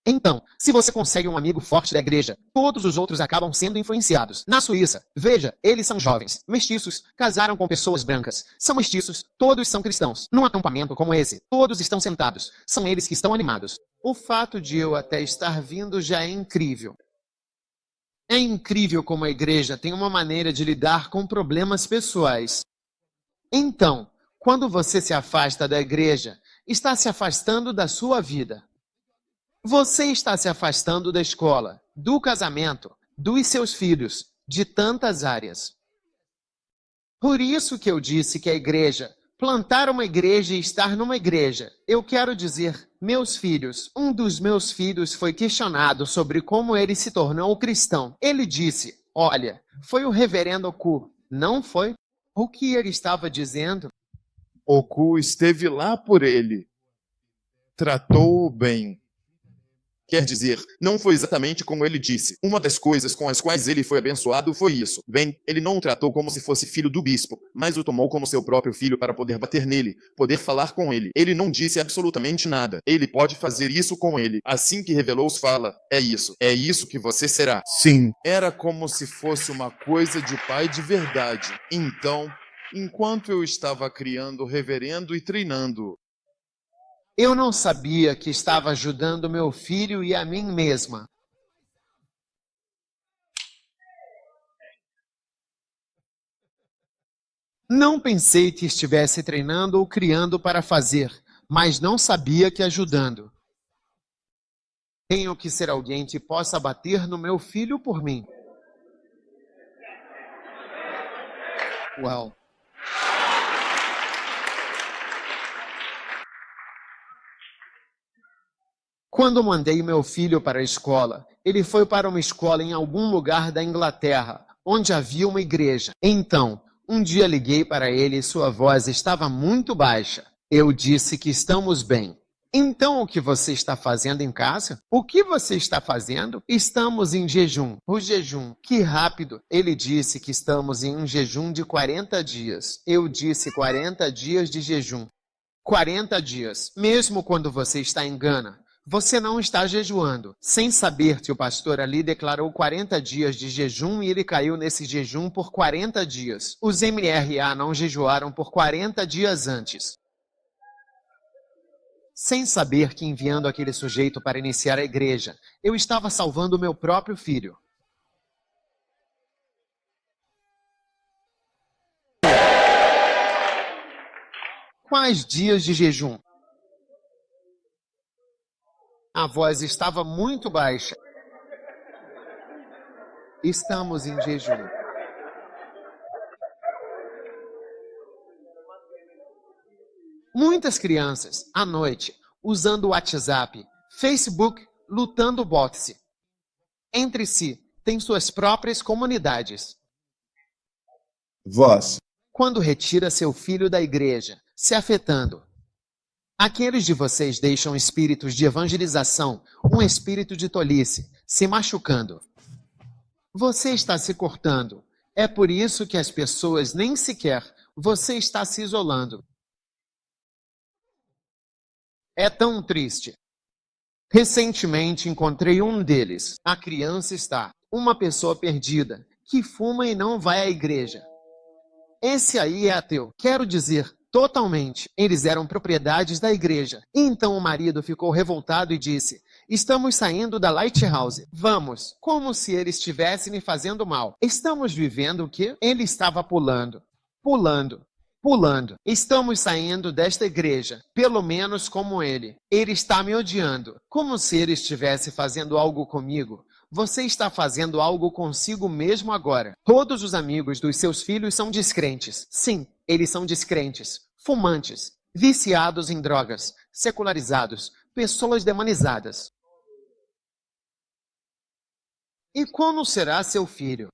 Então, se você consegue um amigo forte da igreja, todos os outros acabam sendo influenciados. Na Suíça, veja, eles são jovens, mestiços, casaram com pessoas brancas, são mestiços, todos são cristãos. Num acampamento como esse, todos estão sentados, são eles que estão animados. O fato de eu até estar vindo já é incrível. É incrível como a igreja tem uma maneira de lidar com problemas pessoais. Então, quando você se afasta da igreja, está se afastando da sua vida. Você está se afastando da escola, do casamento, dos seus filhos, de tantas áreas. Por isso que eu disse que a igreja, plantar uma igreja e estar numa igreja, eu quero dizer, meus filhos, um dos meus filhos foi questionado sobre como ele se tornou cristão. Ele disse, olha, foi o reverendo Oku, não foi? O que ele estava dizendo? Oku esteve lá por ele, tratou-o bem. Quer dizer, não foi exatamente como ele disse. Uma das coisas com as quais ele foi abençoado foi isso. Bem, ele não o tratou como se fosse filho do bispo, mas o tomou como seu próprio filho para poder bater nele, poder falar com ele. Ele não disse absolutamente nada. Ele pode fazer isso com ele. Assim que revelou-os fala, é isso que você será. Sim. Era como se fosse uma coisa de pai de verdade. Então, enquanto eu estava criando o reverendo e treinando-o, eu não sabia que estava ajudando meu filho e a mim mesma. Não pensei que estivesse treinando ou criando para fazer, mas não sabia que ajudando. Tenho que ser alguém que possa bater no meu filho por mim. Uau! Quando mandei meu filho para a escola, ele foi para uma escola em algum lugar da Inglaterra, onde havia uma igreja. Então, um dia liguei para ele e sua voz estava muito baixa. Eu disse que estamos bem. Então, o que você está fazendo em casa? O que você está fazendo? Estamos em jejum. O jejum. Que rápido. Ele disse que estamos em um jejum de 40 dias. Eu disse 40 dias de jejum. 40 dias. Mesmo quando você está em Gana. Você não está jejuando, sem saber se o pastor ali declarou 40 dias de jejum e ele caiu nesse jejum por 40 dias. Os MRA não jejuaram por 40 dias antes. Sem saber que enviando aquele sujeito para iniciar a igreja, eu estava salvando o meu próprio filho. Quais dias de jejum? A voz estava muito baixa. Estamos em jejum. Muitas crianças, à noite, usando o WhatsApp, Facebook, lutando boxe. Entre si, têm suas próprias comunidades. Vós, Quando retira seu filho da igreja, se afetando. Aqueles de vocês deixam espíritos de evangelização, um espírito de tolice, se machucando. Você está se cortando. É por isso que as pessoas nem sequer, você está se isolando. É tão triste. Recentemente encontrei um deles. A criança está, uma pessoa perdida, que fuma e não vai à igreja. Esse aí é ateu. Quero dizer, totalmente. Eles eram propriedades da igreja. Então o marido ficou revoltado e disse: estamos saindo da Lighthouse. Vamos. Como se ele estivesse me fazendo mal. Estamos vivendo o quê? Ele estava pulando. Pulando. Pulando. Estamos saindo desta igreja. Pelo menos como ele. Ele está me odiando. Como se ele estivesse fazendo algo comigo. Você está fazendo algo consigo mesmo agora. Todos os amigos dos seus filhos são descrentes. Sim, eles são descrentes. Fumantes, viciados em drogas, secularizados, pessoas demonizadas. E como será seu filho?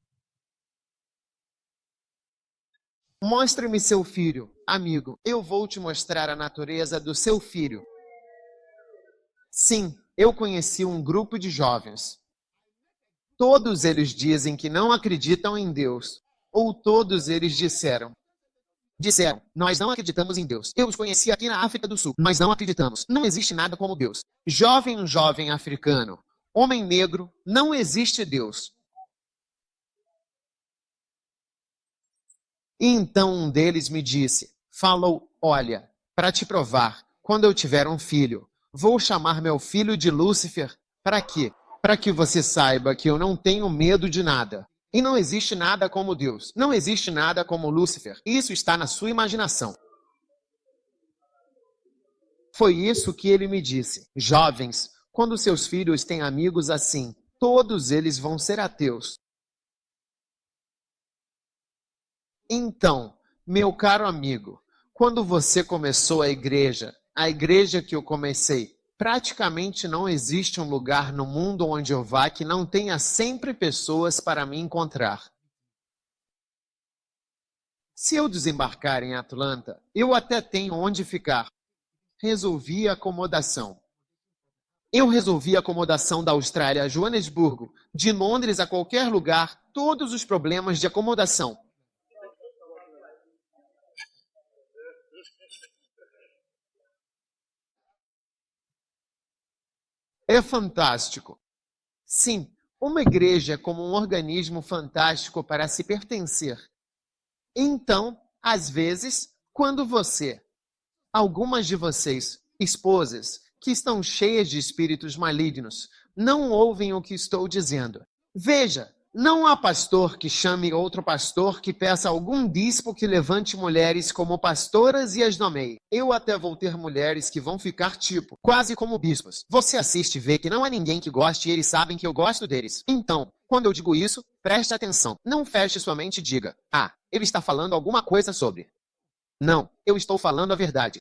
Mostre-me seu filho, amigo. Eu vou te mostrar a natureza do seu filho. Sim, eu conheci um grupo de jovens. Todos eles dizem que não acreditam em Deus. Ou todos eles disseram, nós não acreditamos em Deus. Eu os conheci aqui na África do Sul. Nós não acreditamos. Não existe nada como Deus. Um jovem africano, homem negro, não existe Deus. E então um deles me disse, falou, olha, para te provar, quando eu tiver um filho, vou chamar meu filho de Lúcifer. Para quê? Para que você saiba que eu não tenho medo de nada. E não existe nada como Deus. Não existe nada como Lúcifer. Isso está na sua imaginação. Foi isso que ele me disse. Jovens, quando seus filhos têm amigos assim, todos eles vão ser ateus. Então, meu caro amigo, quando você começou a igreja que eu comecei, praticamente não existe um lugar no mundo onde eu vá que não tenha sempre pessoas para me encontrar. Se eu desembarcar em Atlanta, eu até tenho onde ficar. Resolvi a acomodação. Eu resolvi a acomodação da Austrália a Joanesburgo, de Londres a qualquer lugar, todos os problemas de acomodação. É fantástico. Sim, uma igreja é como um organismo fantástico para se pertencer. Então, às vezes, quando algumas de vocês, esposas, que estão cheias de espíritos malignos, não ouvem o que estou dizendo. Veja, não há pastor que chame outro pastor que peça algum bispo que levante mulheres como pastoras e as nomeie. Eu até vou ter mulheres que vão ficar quase como bispos. Você assiste e vê que não há ninguém que goste e eles sabem que eu gosto deles. Então, quando eu digo isso, preste atenção. Não feche sua mente e diga, ele está falando alguma coisa sobre. Não, eu estou falando a verdade.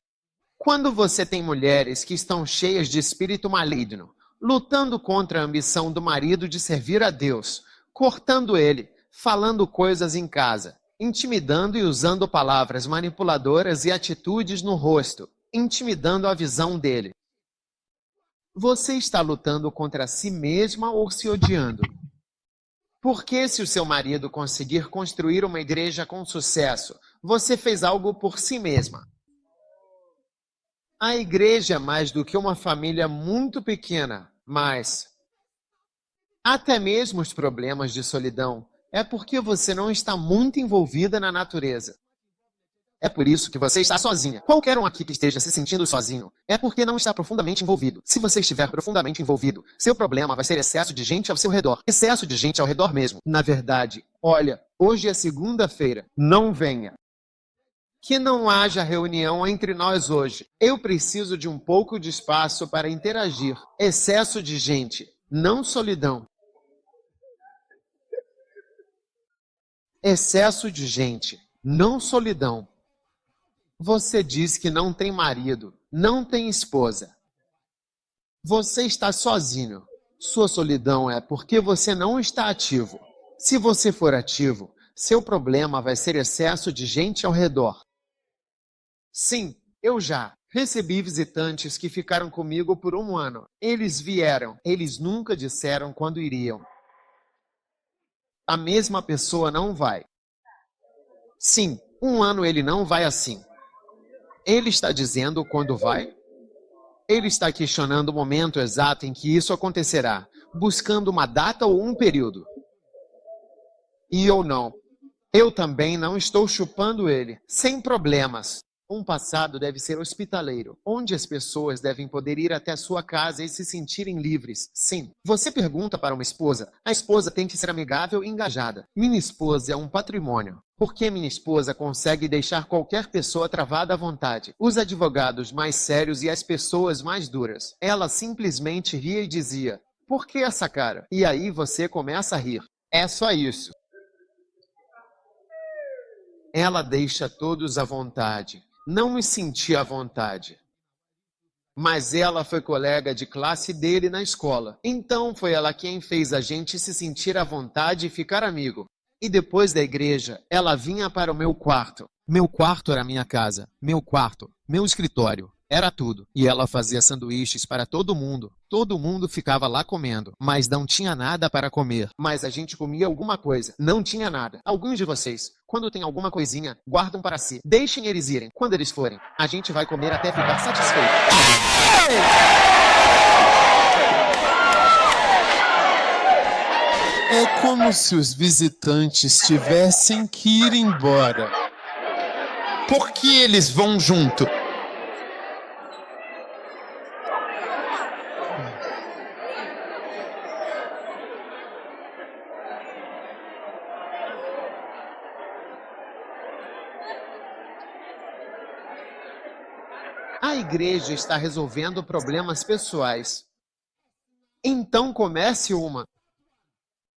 Quando você tem mulheres que estão cheias de espírito maligno, lutando contra a ambição do marido de servir a Deus, cortando ele, falando coisas em casa, intimidando e usando palavras manipuladoras e atitudes no rosto, intimidando a visão dele. Você está lutando contra si mesma ou se odiando? Porque se o seu marido conseguir construir uma igreja com sucesso, você fez algo por si mesma. A igreja é mais do que uma família muito pequena, mas até mesmo os problemas de solidão é porque você não está muito envolvida na natureza. É por isso que você está sozinha. Qualquer um aqui que esteja se sentindo sozinho é porque não está profundamente envolvido. Se você estiver profundamente envolvido, seu problema vai ser excesso de gente ao seu redor. Excesso de gente ao redor mesmo. Na verdade, olha, hoje é segunda-feira. Não venha. Que não haja reunião entre nós hoje. Eu preciso de um pouco de espaço para interagir. Excesso de gente, não solidão. Excesso de gente, não solidão. Você diz que não tem marido, não tem esposa. Você está sozinho. Sua solidão é porque você não está ativo. Se você for ativo, seu problema vai ser excesso de gente ao redor. Sim, eu já recebi visitantes que ficaram comigo por 1 ano. Eles vieram, eles nunca disseram quando iriam. A mesma pessoa não vai. Sim, 1 ano ele não vai assim. Ele está dizendo quando vai? Ele está questionando o momento exato em que isso acontecerá, buscando uma data ou um período. E eu não. Eu também não estou chupando ele, sem problemas. Um passado deve ser hospitaleiro, onde as pessoas devem poder ir até a sua casa e se sentirem livres. Sim. Você pergunta para uma esposa, a esposa tem que ser amigável e engajada. Minha esposa é um patrimônio. Porque minha esposa consegue deixar qualquer pessoa travada à vontade. Os advogados mais sérios e as pessoas mais duras. Ela simplesmente ria e dizia, por que essa cara? E aí você começa a rir. É só isso. Ela deixa todos à vontade. Não me senti à vontade. Mas ela foi colega de classe dele na escola. Então foi ela quem fez a gente se sentir à vontade e ficar amigo. E depois da igreja, ela vinha para o meu quarto. Meu quarto era minha casa. Meu quarto, meu escritório. Era tudo. E ela fazia sanduíches para todo mundo. Todo mundo ficava lá comendo. Mas não tinha nada para comer. Mas a gente comia alguma coisa. Não tinha nada. Alguns de vocês, quando tem alguma coisinha, guardam para si. Deixem eles irem. Quando eles forem, a gente vai comer até ficar satisfeito. É como se os visitantes tivessem que ir embora. Por que eles vão junto? A igreja está resolvendo problemas pessoais. Então comece uma.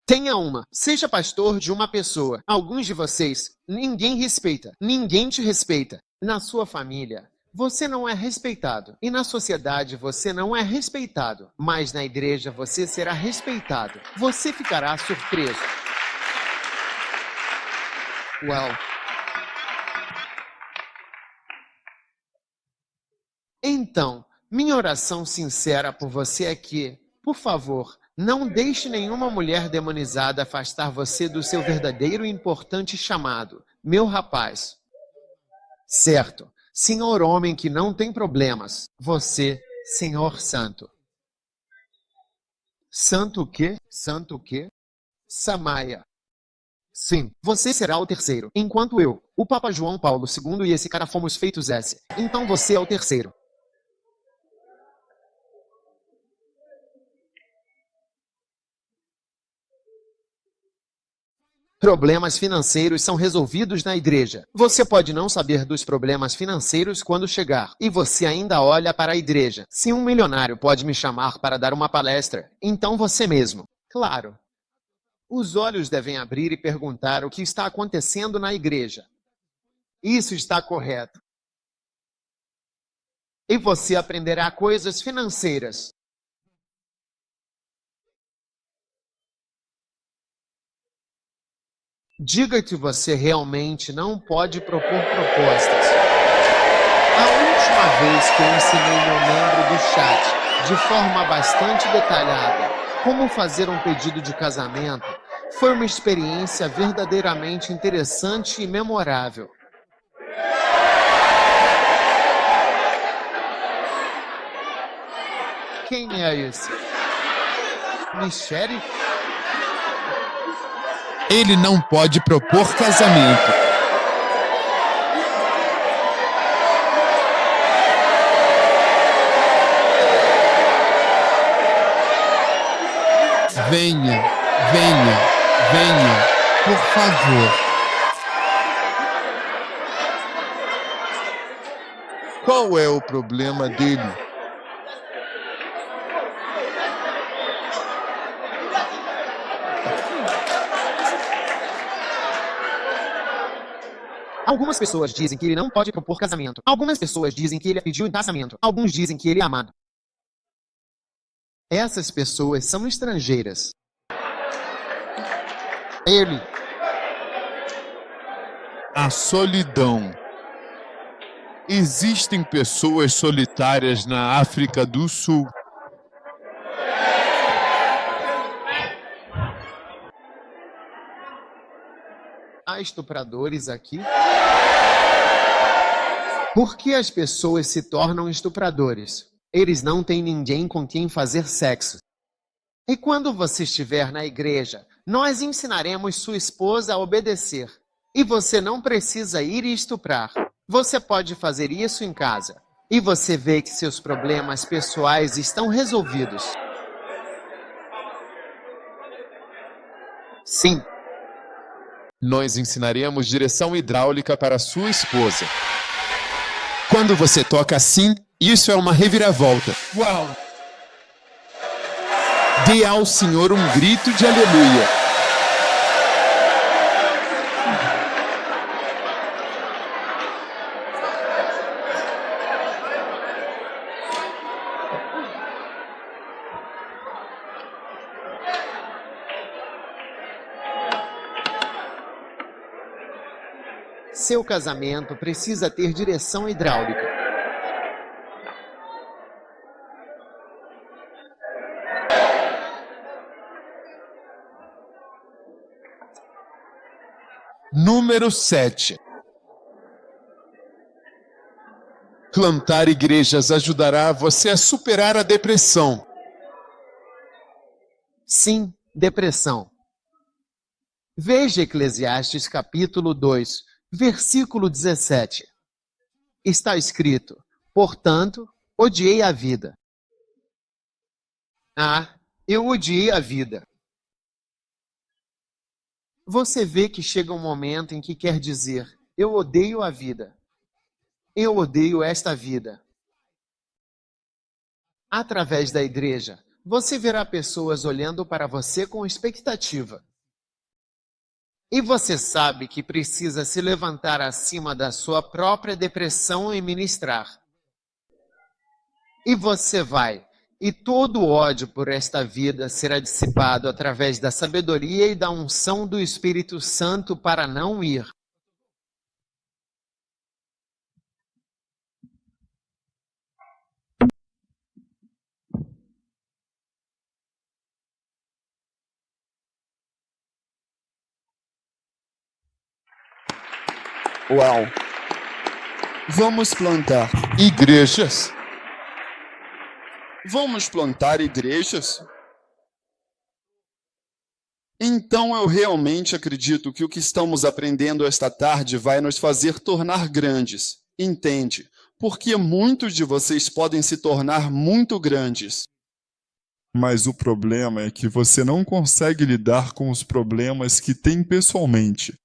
Tenha uma. Seja pastor de uma pessoa. Alguns de vocês, ninguém respeita. Ninguém te respeita. Na sua família, você não é respeitado. E na sociedade, você não é respeitado. Mas na igreja, você será respeitado. Você ficará surpreso. Well. Então, minha oração sincera por você é que, por favor, não deixe nenhuma mulher demonizada afastar você do seu verdadeiro e importante chamado, meu rapaz. Certo, senhor homem que não tem problemas, você, senhor santo. Santo o quê? Santo o quê? Samaia. Sim, você será o terceiro, enquanto eu, o Papa João Paulo II e esse cara fomos feitos S. Então você é o terceiro. Problemas financeiros são resolvidos na igreja. Você pode não saber dos problemas financeiros quando chegar, e você ainda olha para a igreja. Se um milionário pode me chamar para dar uma palestra, então você mesmo. Claro. Os olhos devem abrir e perguntar o que está acontecendo na igreja. Isso está correto. E você aprenderá coisas financeiras. Diga que você realmente não pode propor propostas. A última vez que eu ensinei meu membro do chat, de forma bastante detalhada, como fazer um pedido de casamento, foi uma experiência verdadeiramente interessante e memorável. Quem é esse? Michele? Ele não pode propor casamento. Venha, venha, venha, por favor. Qual é o problema dele? Algumas pessoas dizem que ele não pode propor casamento. Algumas pessoas dizem que ele pediu em casamento. Alguns dizem que ele é amado. Essas pessoas são estrangeiras. Ele. A solidão. Existem pessoas solitárias na África do Sul. Há estupradores aqui? Por que as pessoas se tornam estupradores? Eles não têm ninguém com quem fazer sexo. E quando você estiver na igreja, nós ensinaremos sua esposa a obedecer. E você não precisa ir e estuprar. Você pode fazer isso em casa. E você vê que seus problemas pessoais estão resolvidos. Sim. Nós ensinaremos direção hidráulica para sua esposa. Quando você toca assim, isso é uma reviravolta. Uau! Dê ao Senhor um grito de aleluia. Seu casamento precisa ter direção hidráulica. Número 7. Plantar igrejas ajudará você a superar a depressão. Sim, depressão. Veja Eclesiastes capítulo 2, versículo 17. Está escrito: portanto, odiei a vida. Ah, eu odiei a vida. Você vê que chega um momento em que quer dizer: eu odeio a vida. Eu odeio esta vida. Através da igreja, você verá pessoas olhando para você com expectativa. E você sabe que precisa se levantar acima da sua própria depressão e ministrar. E você vai, e todo o ódio por esta vida será dissipado através da sabedoria e da unção do Espírito Santo para não ir. Uau! Vamos plantar igrejas. Vamos plantar igrejas? Então eu realmente acredito que o que estamos aprendendo esta tarde vai nos fazer tornar grandes. Entende? Porque muitos de vocês podem se tornar muito grandes. Mas o problema é que você não consegue lidar com os problemas que tem pessoalmente.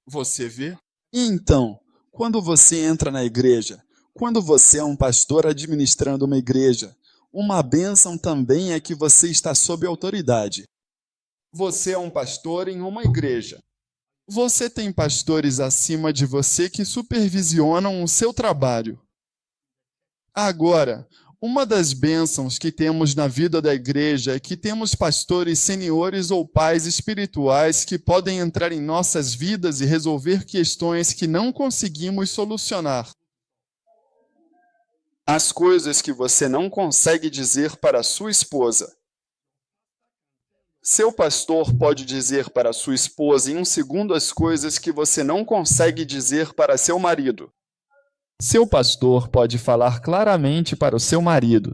Você vê? Então, quando você entra na igreja, quando você é um pastor administrando uma igreja, uma bênção também é que você está sob autoridade. Você é um pastor em uma igreja. Você tem pastores acima de você que supervisionam o seu trabalho. Agora, uma das bênçãos que temos na vida da igreja é que temos pastores seniores ou pais espirituais que podem entrar em nossas vidas e resolver questões que não conseguimos solucionar. As coisas que você não consegue dizer para sua esposa. Seu pastor pode dizer para sua esposa em um segundo as coisas que você não consegue dizer para seu marido. Seu pastor pode falar claramente para o seu marido: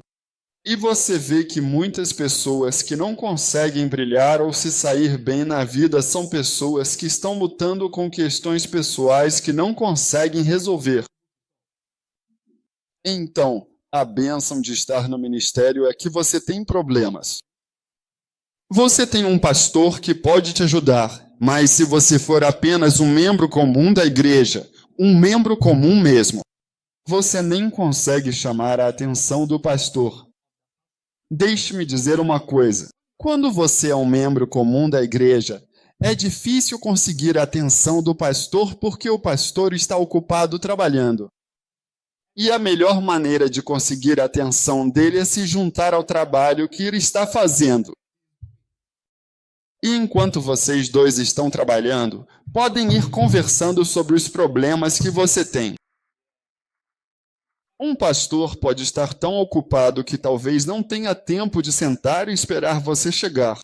E você vê que muitas pessoas que não conseguem brilhar ou se sair bem na vida são pessoas que estão lutando com questões pessoais que não conseguem resolver. Então, a bênção de estar no ministério é que você tem problemas. Você tem um pastor que pode te ajudar, mas se você for apenas um membro comum da igreja, um membro comum mesmo, você nem consegue chamar a atenção do pastor. Deixe-me dizer uma coisa. Quando você é um membro comum da igreja, é difícil conseguir a atenção do pastor porque o pastor está ocupado trabalhando. E a melhor maneira de conseguir a atenção dele é se juntar ao trabalho que ele está fazendo. E enquanto vocês dois estão trabalhando, podem ir conversando sobre os problemas que você tem. Um pastor pode estar tão ocupado que talvez não tenha tempo de sentar e esperar você chegar.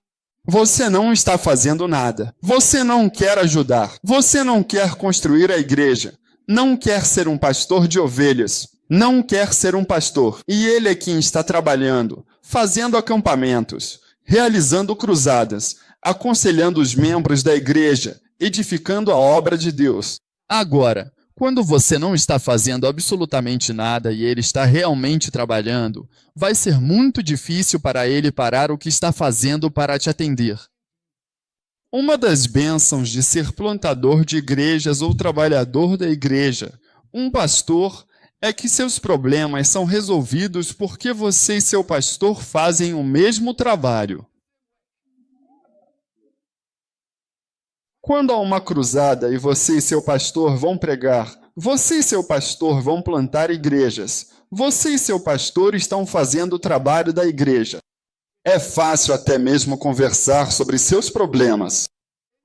Você não está fazendo nada. Você não quer ajudar. Você não quer construir a igreja. Não quer ser um pastor de ovelhas. Não quer ser um pastor. E ele é quem está trabalhando, fazendo acampamentos, realizando cruzadas, aconselhando os membros da igreja, edificando a obra de Deus. Agora, quando você não está fazendo absolutamente nada e ele está realmente trabalhando, vai ser muito difícil para ele parar o que está fazendo para te atender. Uma das bênçãos de ser plantador de igrejas ou trabalhador da igreja, um pastor, é que seus problemas são resolvidos porque você e seu pastor fazem o mesmo trabalho. Quando há uma cruzada e você e seu pastor vão pregar, você e seu pastor vão plantar igrejas, você e seu pastor estão fazendo o trabalho da igreja. É fácil até mesmo conversar sobre seus problemas.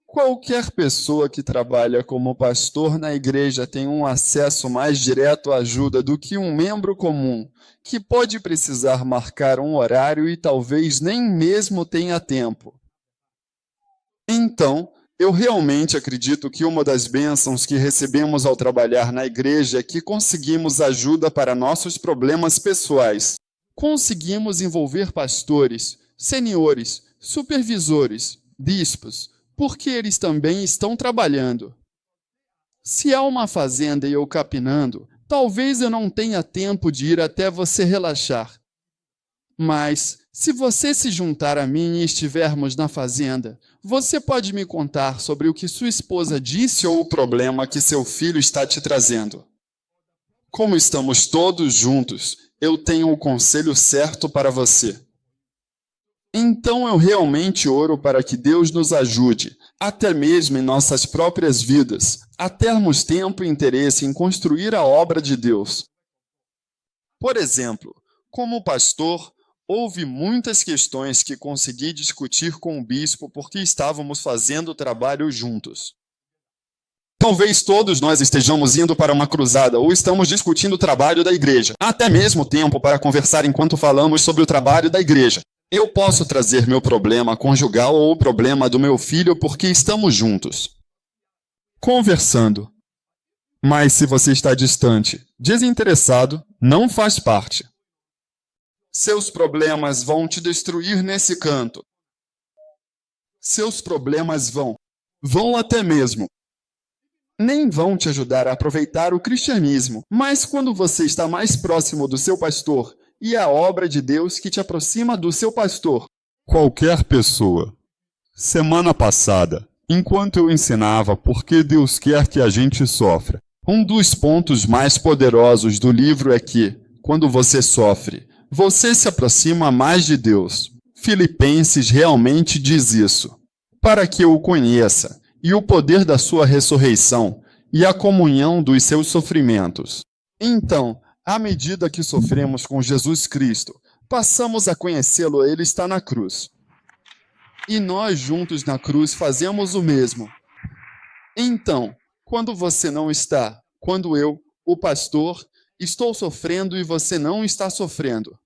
Qualquer pessoa que trabalha como pastor na igreja tem um acesso mais direto à ajuda do que um membro comum, que pode precisar marcar um horário e talvez nem mesmo tenha tempo. Então, eu realmente acredito que uma das bênçãos que recebemos ao trabalhar na igreja é que conseguimos ajuda para nossos problemas pessoais. Conseguimos envolver pastores, senhores, supervisores, bispos, porque eles também estão trabalhando. Se há uma fazenda e eu capinando, talvez eu não tenha tempo de ir até você relaxar. Mas, se você se juntar a mim e estivermos na fazenda, você pode me contar sobre o que sua esposa disse ou o problema que seu filho está te trazendo. Como estamos todos juntos, eu tenho o conselho certo para você. Então eu realmente oro para que Deus nos ajude, até mesmo em nossas próprias vidas, a termos tempo e interesse em construir a obra de Deus. Por exemplo, como pastor, houve muitas questões que consegui discutir com o bispo porque estávamos fazendo o trabalho juntos. Talvez todos nós estejamos indo para uma cruzada ou estamos discutindo o trabalho da igreja. Há até mesmo tempo para conversar enquanto falamos sobre o trabalho da igreja. Eu posso trazer meu problema conjugal ou o problema do meu filho porque estamos juntos, conversando. Mas se você está distante, desinteressado, não faz parte. Seus problemas vão te destruir nesse canto. Seus problemas vão até mesmo. Nem vão te ajudar a aproveitar o cristianismo, mas quando você está mais próximo do seu pastor e a obra de Deus que te aproxima do seu pastor. Qualquer pessoa. Semana passada, enquanto eu ensinava por que Deus quer que a gente sofra, um dos pontos mais poderosos do livro é que, quando você sofre, você se aproxima mais de Deus. Filipenses realmente diz isso. Para que eu o conheça, e o poder da sua ressurreição, e a comunhão dos seus sofrimentos. Então, à medida que sofremos com Jesus Cristo, passamos a conhecê-lo, ele está na cruz. E nós juntos na cruz fazemos o mesmo. Então, quando você não está, quando eu, o pastor, estou sofrendo e você não está sofrendo,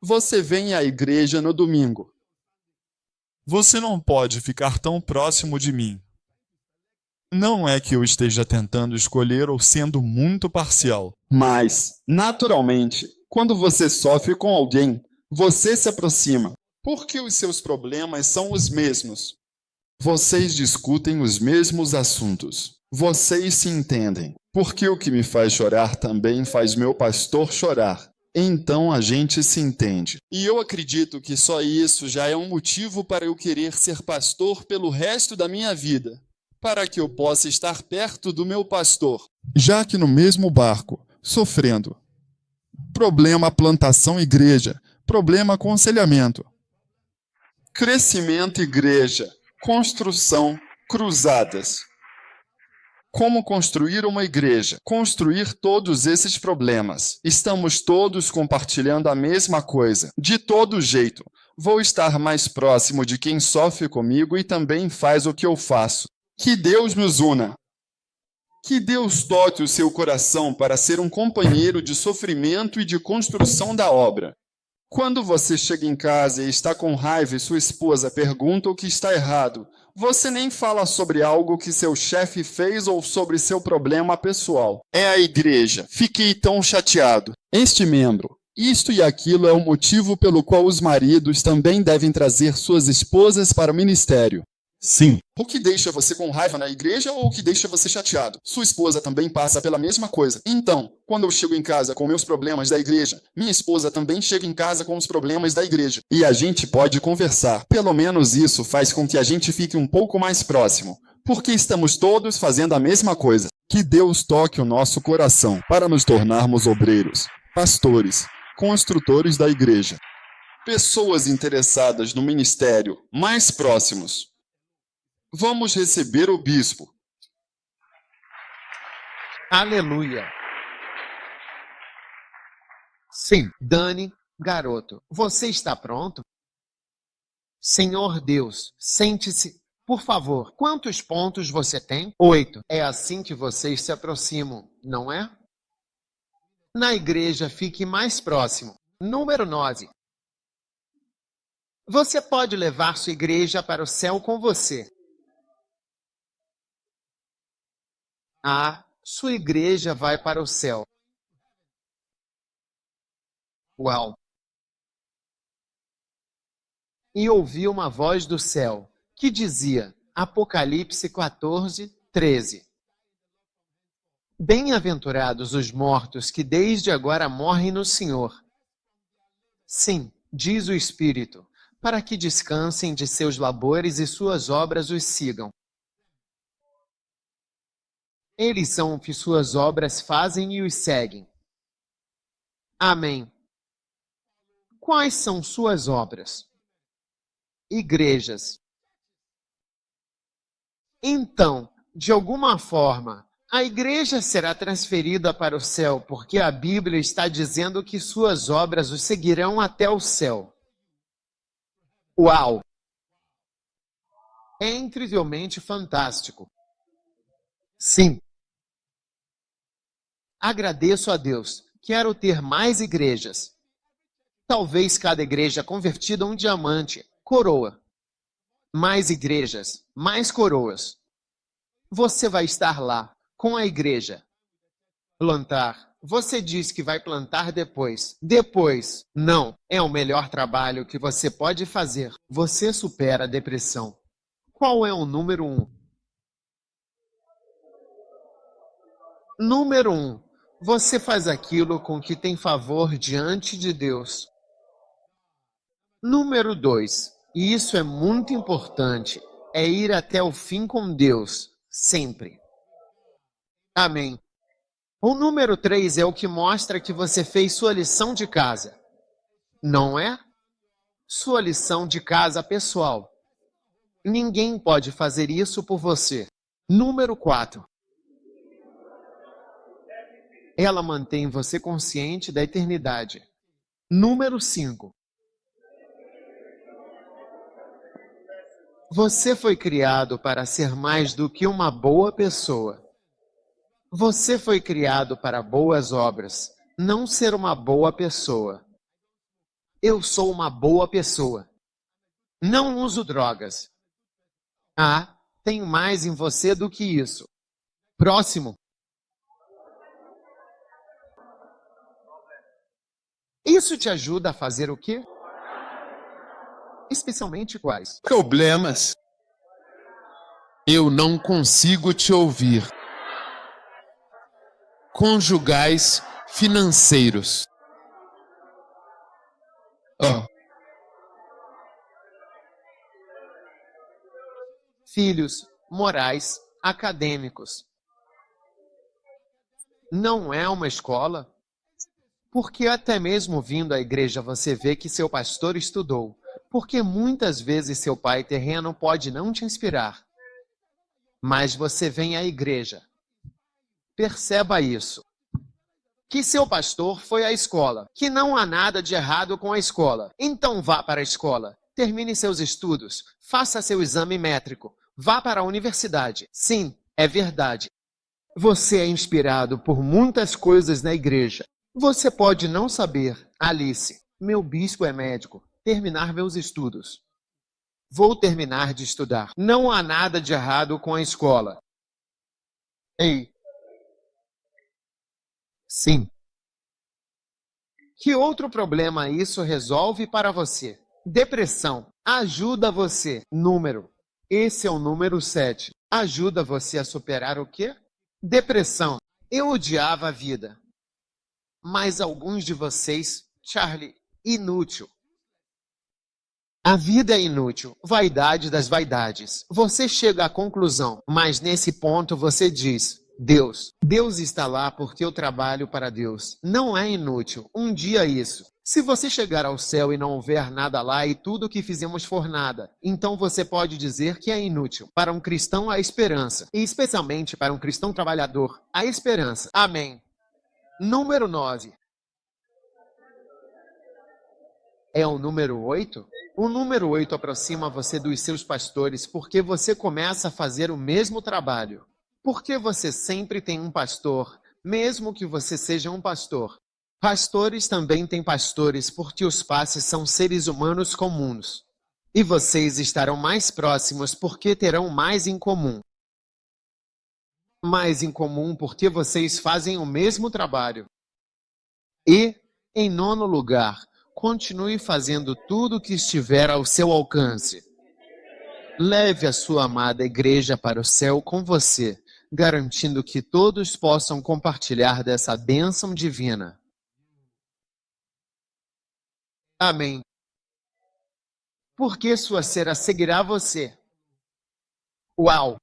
você vem à igreja no domingo. Você não pode ficar tão próximo de mim. Não é que eu esteja tentando escolher ou sendo muito parcial. Mas, naturalmente, Quando você sofre com alguém, você se aproxima, porque os seus problemas são os mesmos. Vocês discutem os mesmos assuntos. Vocês se entendem. Porque o que me faz chorar também faz meu pastor chorar. Então a gente se entende. E eu acredito que só isso já é um motivo para eu querer ser pastor pelo resto da minha vida. Para que eu possa estar perto do meu pastor. Já que no mesmo barco, sofrendo. Problema plantação igreja. Problema aconselhamento. Crescimento igreja. Construção cruzadas. Como construir uma igreja? Construir todos esses problemas. Estamos todos compartilhando a mesma coisa. De todo jeito, vou estar mais próximo de quem sofre comigo e também faz o que eu faço. Que Deus nos una. Que Deus toque o seu coração para ser um companheiro de sofrimento e de construção da obra. Quando você chega em casa e está com raiva e sua esposa pergunta o que está errado, você nem fala sobre algo que seu chefe fez ou sobre seu problema pessoal. É a igreja. Fiquei tão chateado. Este membro. Isto e aquilo é o motivo pelo qual os maridos também devem trazer suas esposas para o ministério. Sim. O que deixa você com raiva na igreja ou o que deixa você chateado? Sua esposa também passa pela mesma coisa. Então, quando eu chego em casa com meus problemas da igreja, minha esposa também chega em casa com os problemas da igreja. E a gente pode conversar. Pelo menos isso faz com que a gente fique um pouco mais próximo. Porque estamos todos fazendo a mesma coisa. Que Deus toque o nosso coração para nos tornarmos obreiros, pastores, construtores da igreja. Pessoas interessadas no ministério mais próximos. Vamos receber o bispo. Aleluia. Sim, Dani, garoto, você está pronto? Senhor Deus, sente-se, por favor. Quantos pontos você tem? 8. É assim que vocês se aproximam, não é? Na igreja, fique mais próximo. Número 9. Você pode levar sua igreja para o céu com você. Sua igreja vai para o céu. Uau! E ouvi uma voz do céu, que dizia, Apocalipse 14, 13. Bem-aventurados os mortos que desde agora morrem no Senhor. Sim, diz o Espírito, para que descansem de seus labores e suas obras os sigam. Eles são o que suas obras fazem e os seguem. Amém. Quais são suas obras? Igrejas. Então, de alguma forma, a igreja será transferida para o céu, porque a Bíblia está dizendo que suas obras os seguirão até o céu. Uau! É incrivelmente fantástico. Sim. Agradeço a Deus. Quero ter mais igrejas. Talvez cada igreja convertida um diamante, coroa. Mais igrejas, mais coroas. Você vai estar lá, com a igreja. Plantar. Você diz que vai plantar depois. Depois. Não. É o melhor trabalho que você pode fazer. Você supera a depressão. Qual é o número 1? Número 1. Você faz aquilo com que tem favor diante de Deus. Número 2. E isso é muito importante. É ir até o fim com Deus. Sempre. Amém. O número 3 é o que mostra que você fez sua lição de casa. Não é? Sua lição de casa pessoal. Ninguém pode fazer isso por você. Número 4. Ela mantém você consciente da eternidade. Número 5. Você foi criado para ser mais do que uma boa pessoa. Você foi criado para boas obras, não ser uma boa pessoa. Eu sou uma boa pessoa. Não uso drogas. Tenho mais em você do que isso. Próximo. Isso te ajuda a fazer o quê? Especialmente quais? Problemas. Eu não consigo te ouvir. Conjugais, financeiros. Filhos, morais, acadêmicos. Não é uma escola? Porque até mesmo vindo à igreja você vê que seu pastor estudou. Porque muitas vezes seu pai terreno pode não te inspirar. Mas você vem à igreja. Perceba isso. Que seu pastor foi à escola. Que não há nada de errado com a escola. Então vá para a escola. Termine seus estudos. Faça seu exame métrico. Vá para a universidade. Sim, é verdade. Você é inspirado por muitas coisas na igreja. Você pode não saber. Alice, meu bispo é médico. Terminar meus estudos. Vou terminar de estudar. Não há nada de errado com a escola. Ei. Sim. Que outro problema isso resolve para você? Depressão. Ajuda você. Número. Esse é o número 7. Ajuda você a superar o quê? Depressão. Eu odiava a vida. Mas alguns de vocês, Charlie, inútil. A vida é inútil. Vaidade das vaidades. Você chega à conclusão, mas nesse ponto você diz: Deus está lá porque eu trabalho para Deus. Não é inútil. Um dia isso. Se você chegar ao céu e não houver nada lá e tudo o que fizemos for nada, então você pode dizer que é inútil. Para um cristão, a esperança. E especialmente para um cristão trabalhador, a esperança. Amém. Número 9. É o número 8? O número 8 aproxima você dos seus pastores porque você começa a fazer o mesmo trabalho. Porque você sempre tem um pastor, mesmo que você seja um pastor. Pastores também têm pastores porque os pastores são seres humanos comuns. E vocês estarão mais próximos porque terão mais em comum. Mais em comum porque vocês fazem o mesmo trabalho. E, em 9º lugar, continue fazendo tudo o que estiver ao seu alcance. Leve a sua amada igreja para o céu com você, garantindo que todos possam compartilhar dessa bênção divina. Amém. Porque sua cera seguirá você. Uau!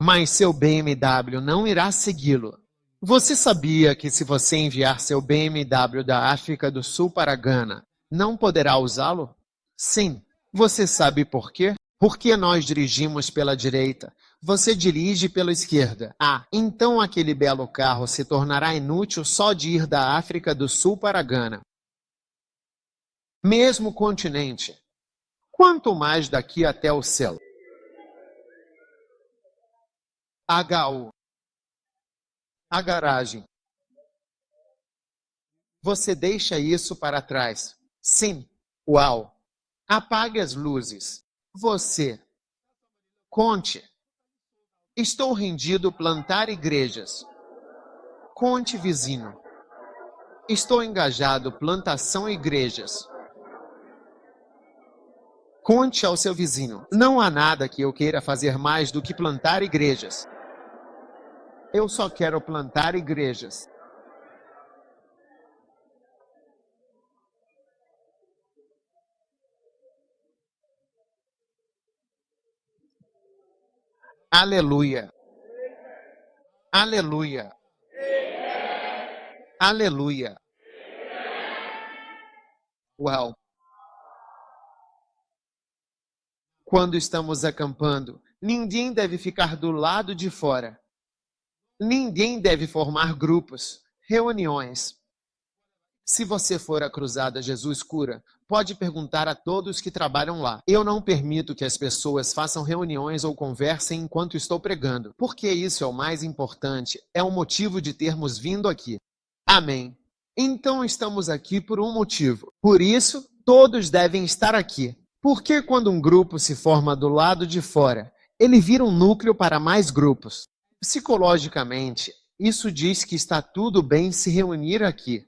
Mas seu BMW não irá segui-lo. Você sabia que se você enviar seu BMW da África do Sul para Gana, não poderá usá-lo? Sim. Você sabe por quê? Porque nós dirigimos pela direita. Você dirige pela esquerda. Ah, então aquele belo carro se tornará inútil só de ir da África do Sul para Gana. Mesmo continente. Quanto mais daqui até o céu. HU. A garagem. Você deixa isso para trás. Sim. Uau. Apague as luzes. Você. Conte. Estou rendido plantar igrejas. Conte, vizinho. Estou engajado plantação igrejas. Conte ao seu vizinho. Não há nada que eu queira fazer mais do que plantar igrejas. Eu só quero plantar igrejas. Aleluia. Aleluia. Aleluia. Uau. Quando estamos acampando, ninguém deve ficar do lado de fora. Ninguém deve formar grupos, reuniões. Se você for à Cruzada Jesus Cura, pode perguntar a todos que trabalham lá. Eu não permito que as pessoas façam reuniões ou conversem enquanto estou pregando, porque isso é o mais importante, é o motivo de termos vindo aqui. Amém. Então estamos aqui por um motivo. Por isso, todos devem estar aqui. Porque quando um grupo se forma do lado de fora, ele vira um núcleo para mais grupos. Psicologicamente, isso diz que está tudo bem se reunir aqui.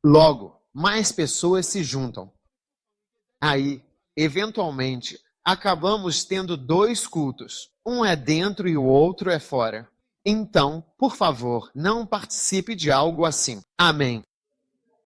Logo, mais pessoas se juntam. Aí, eventualmente, acabamos tendo 2 cultos. Um é dentro e o outro é fora. Então, por favor, não participe de algo assim. Amém.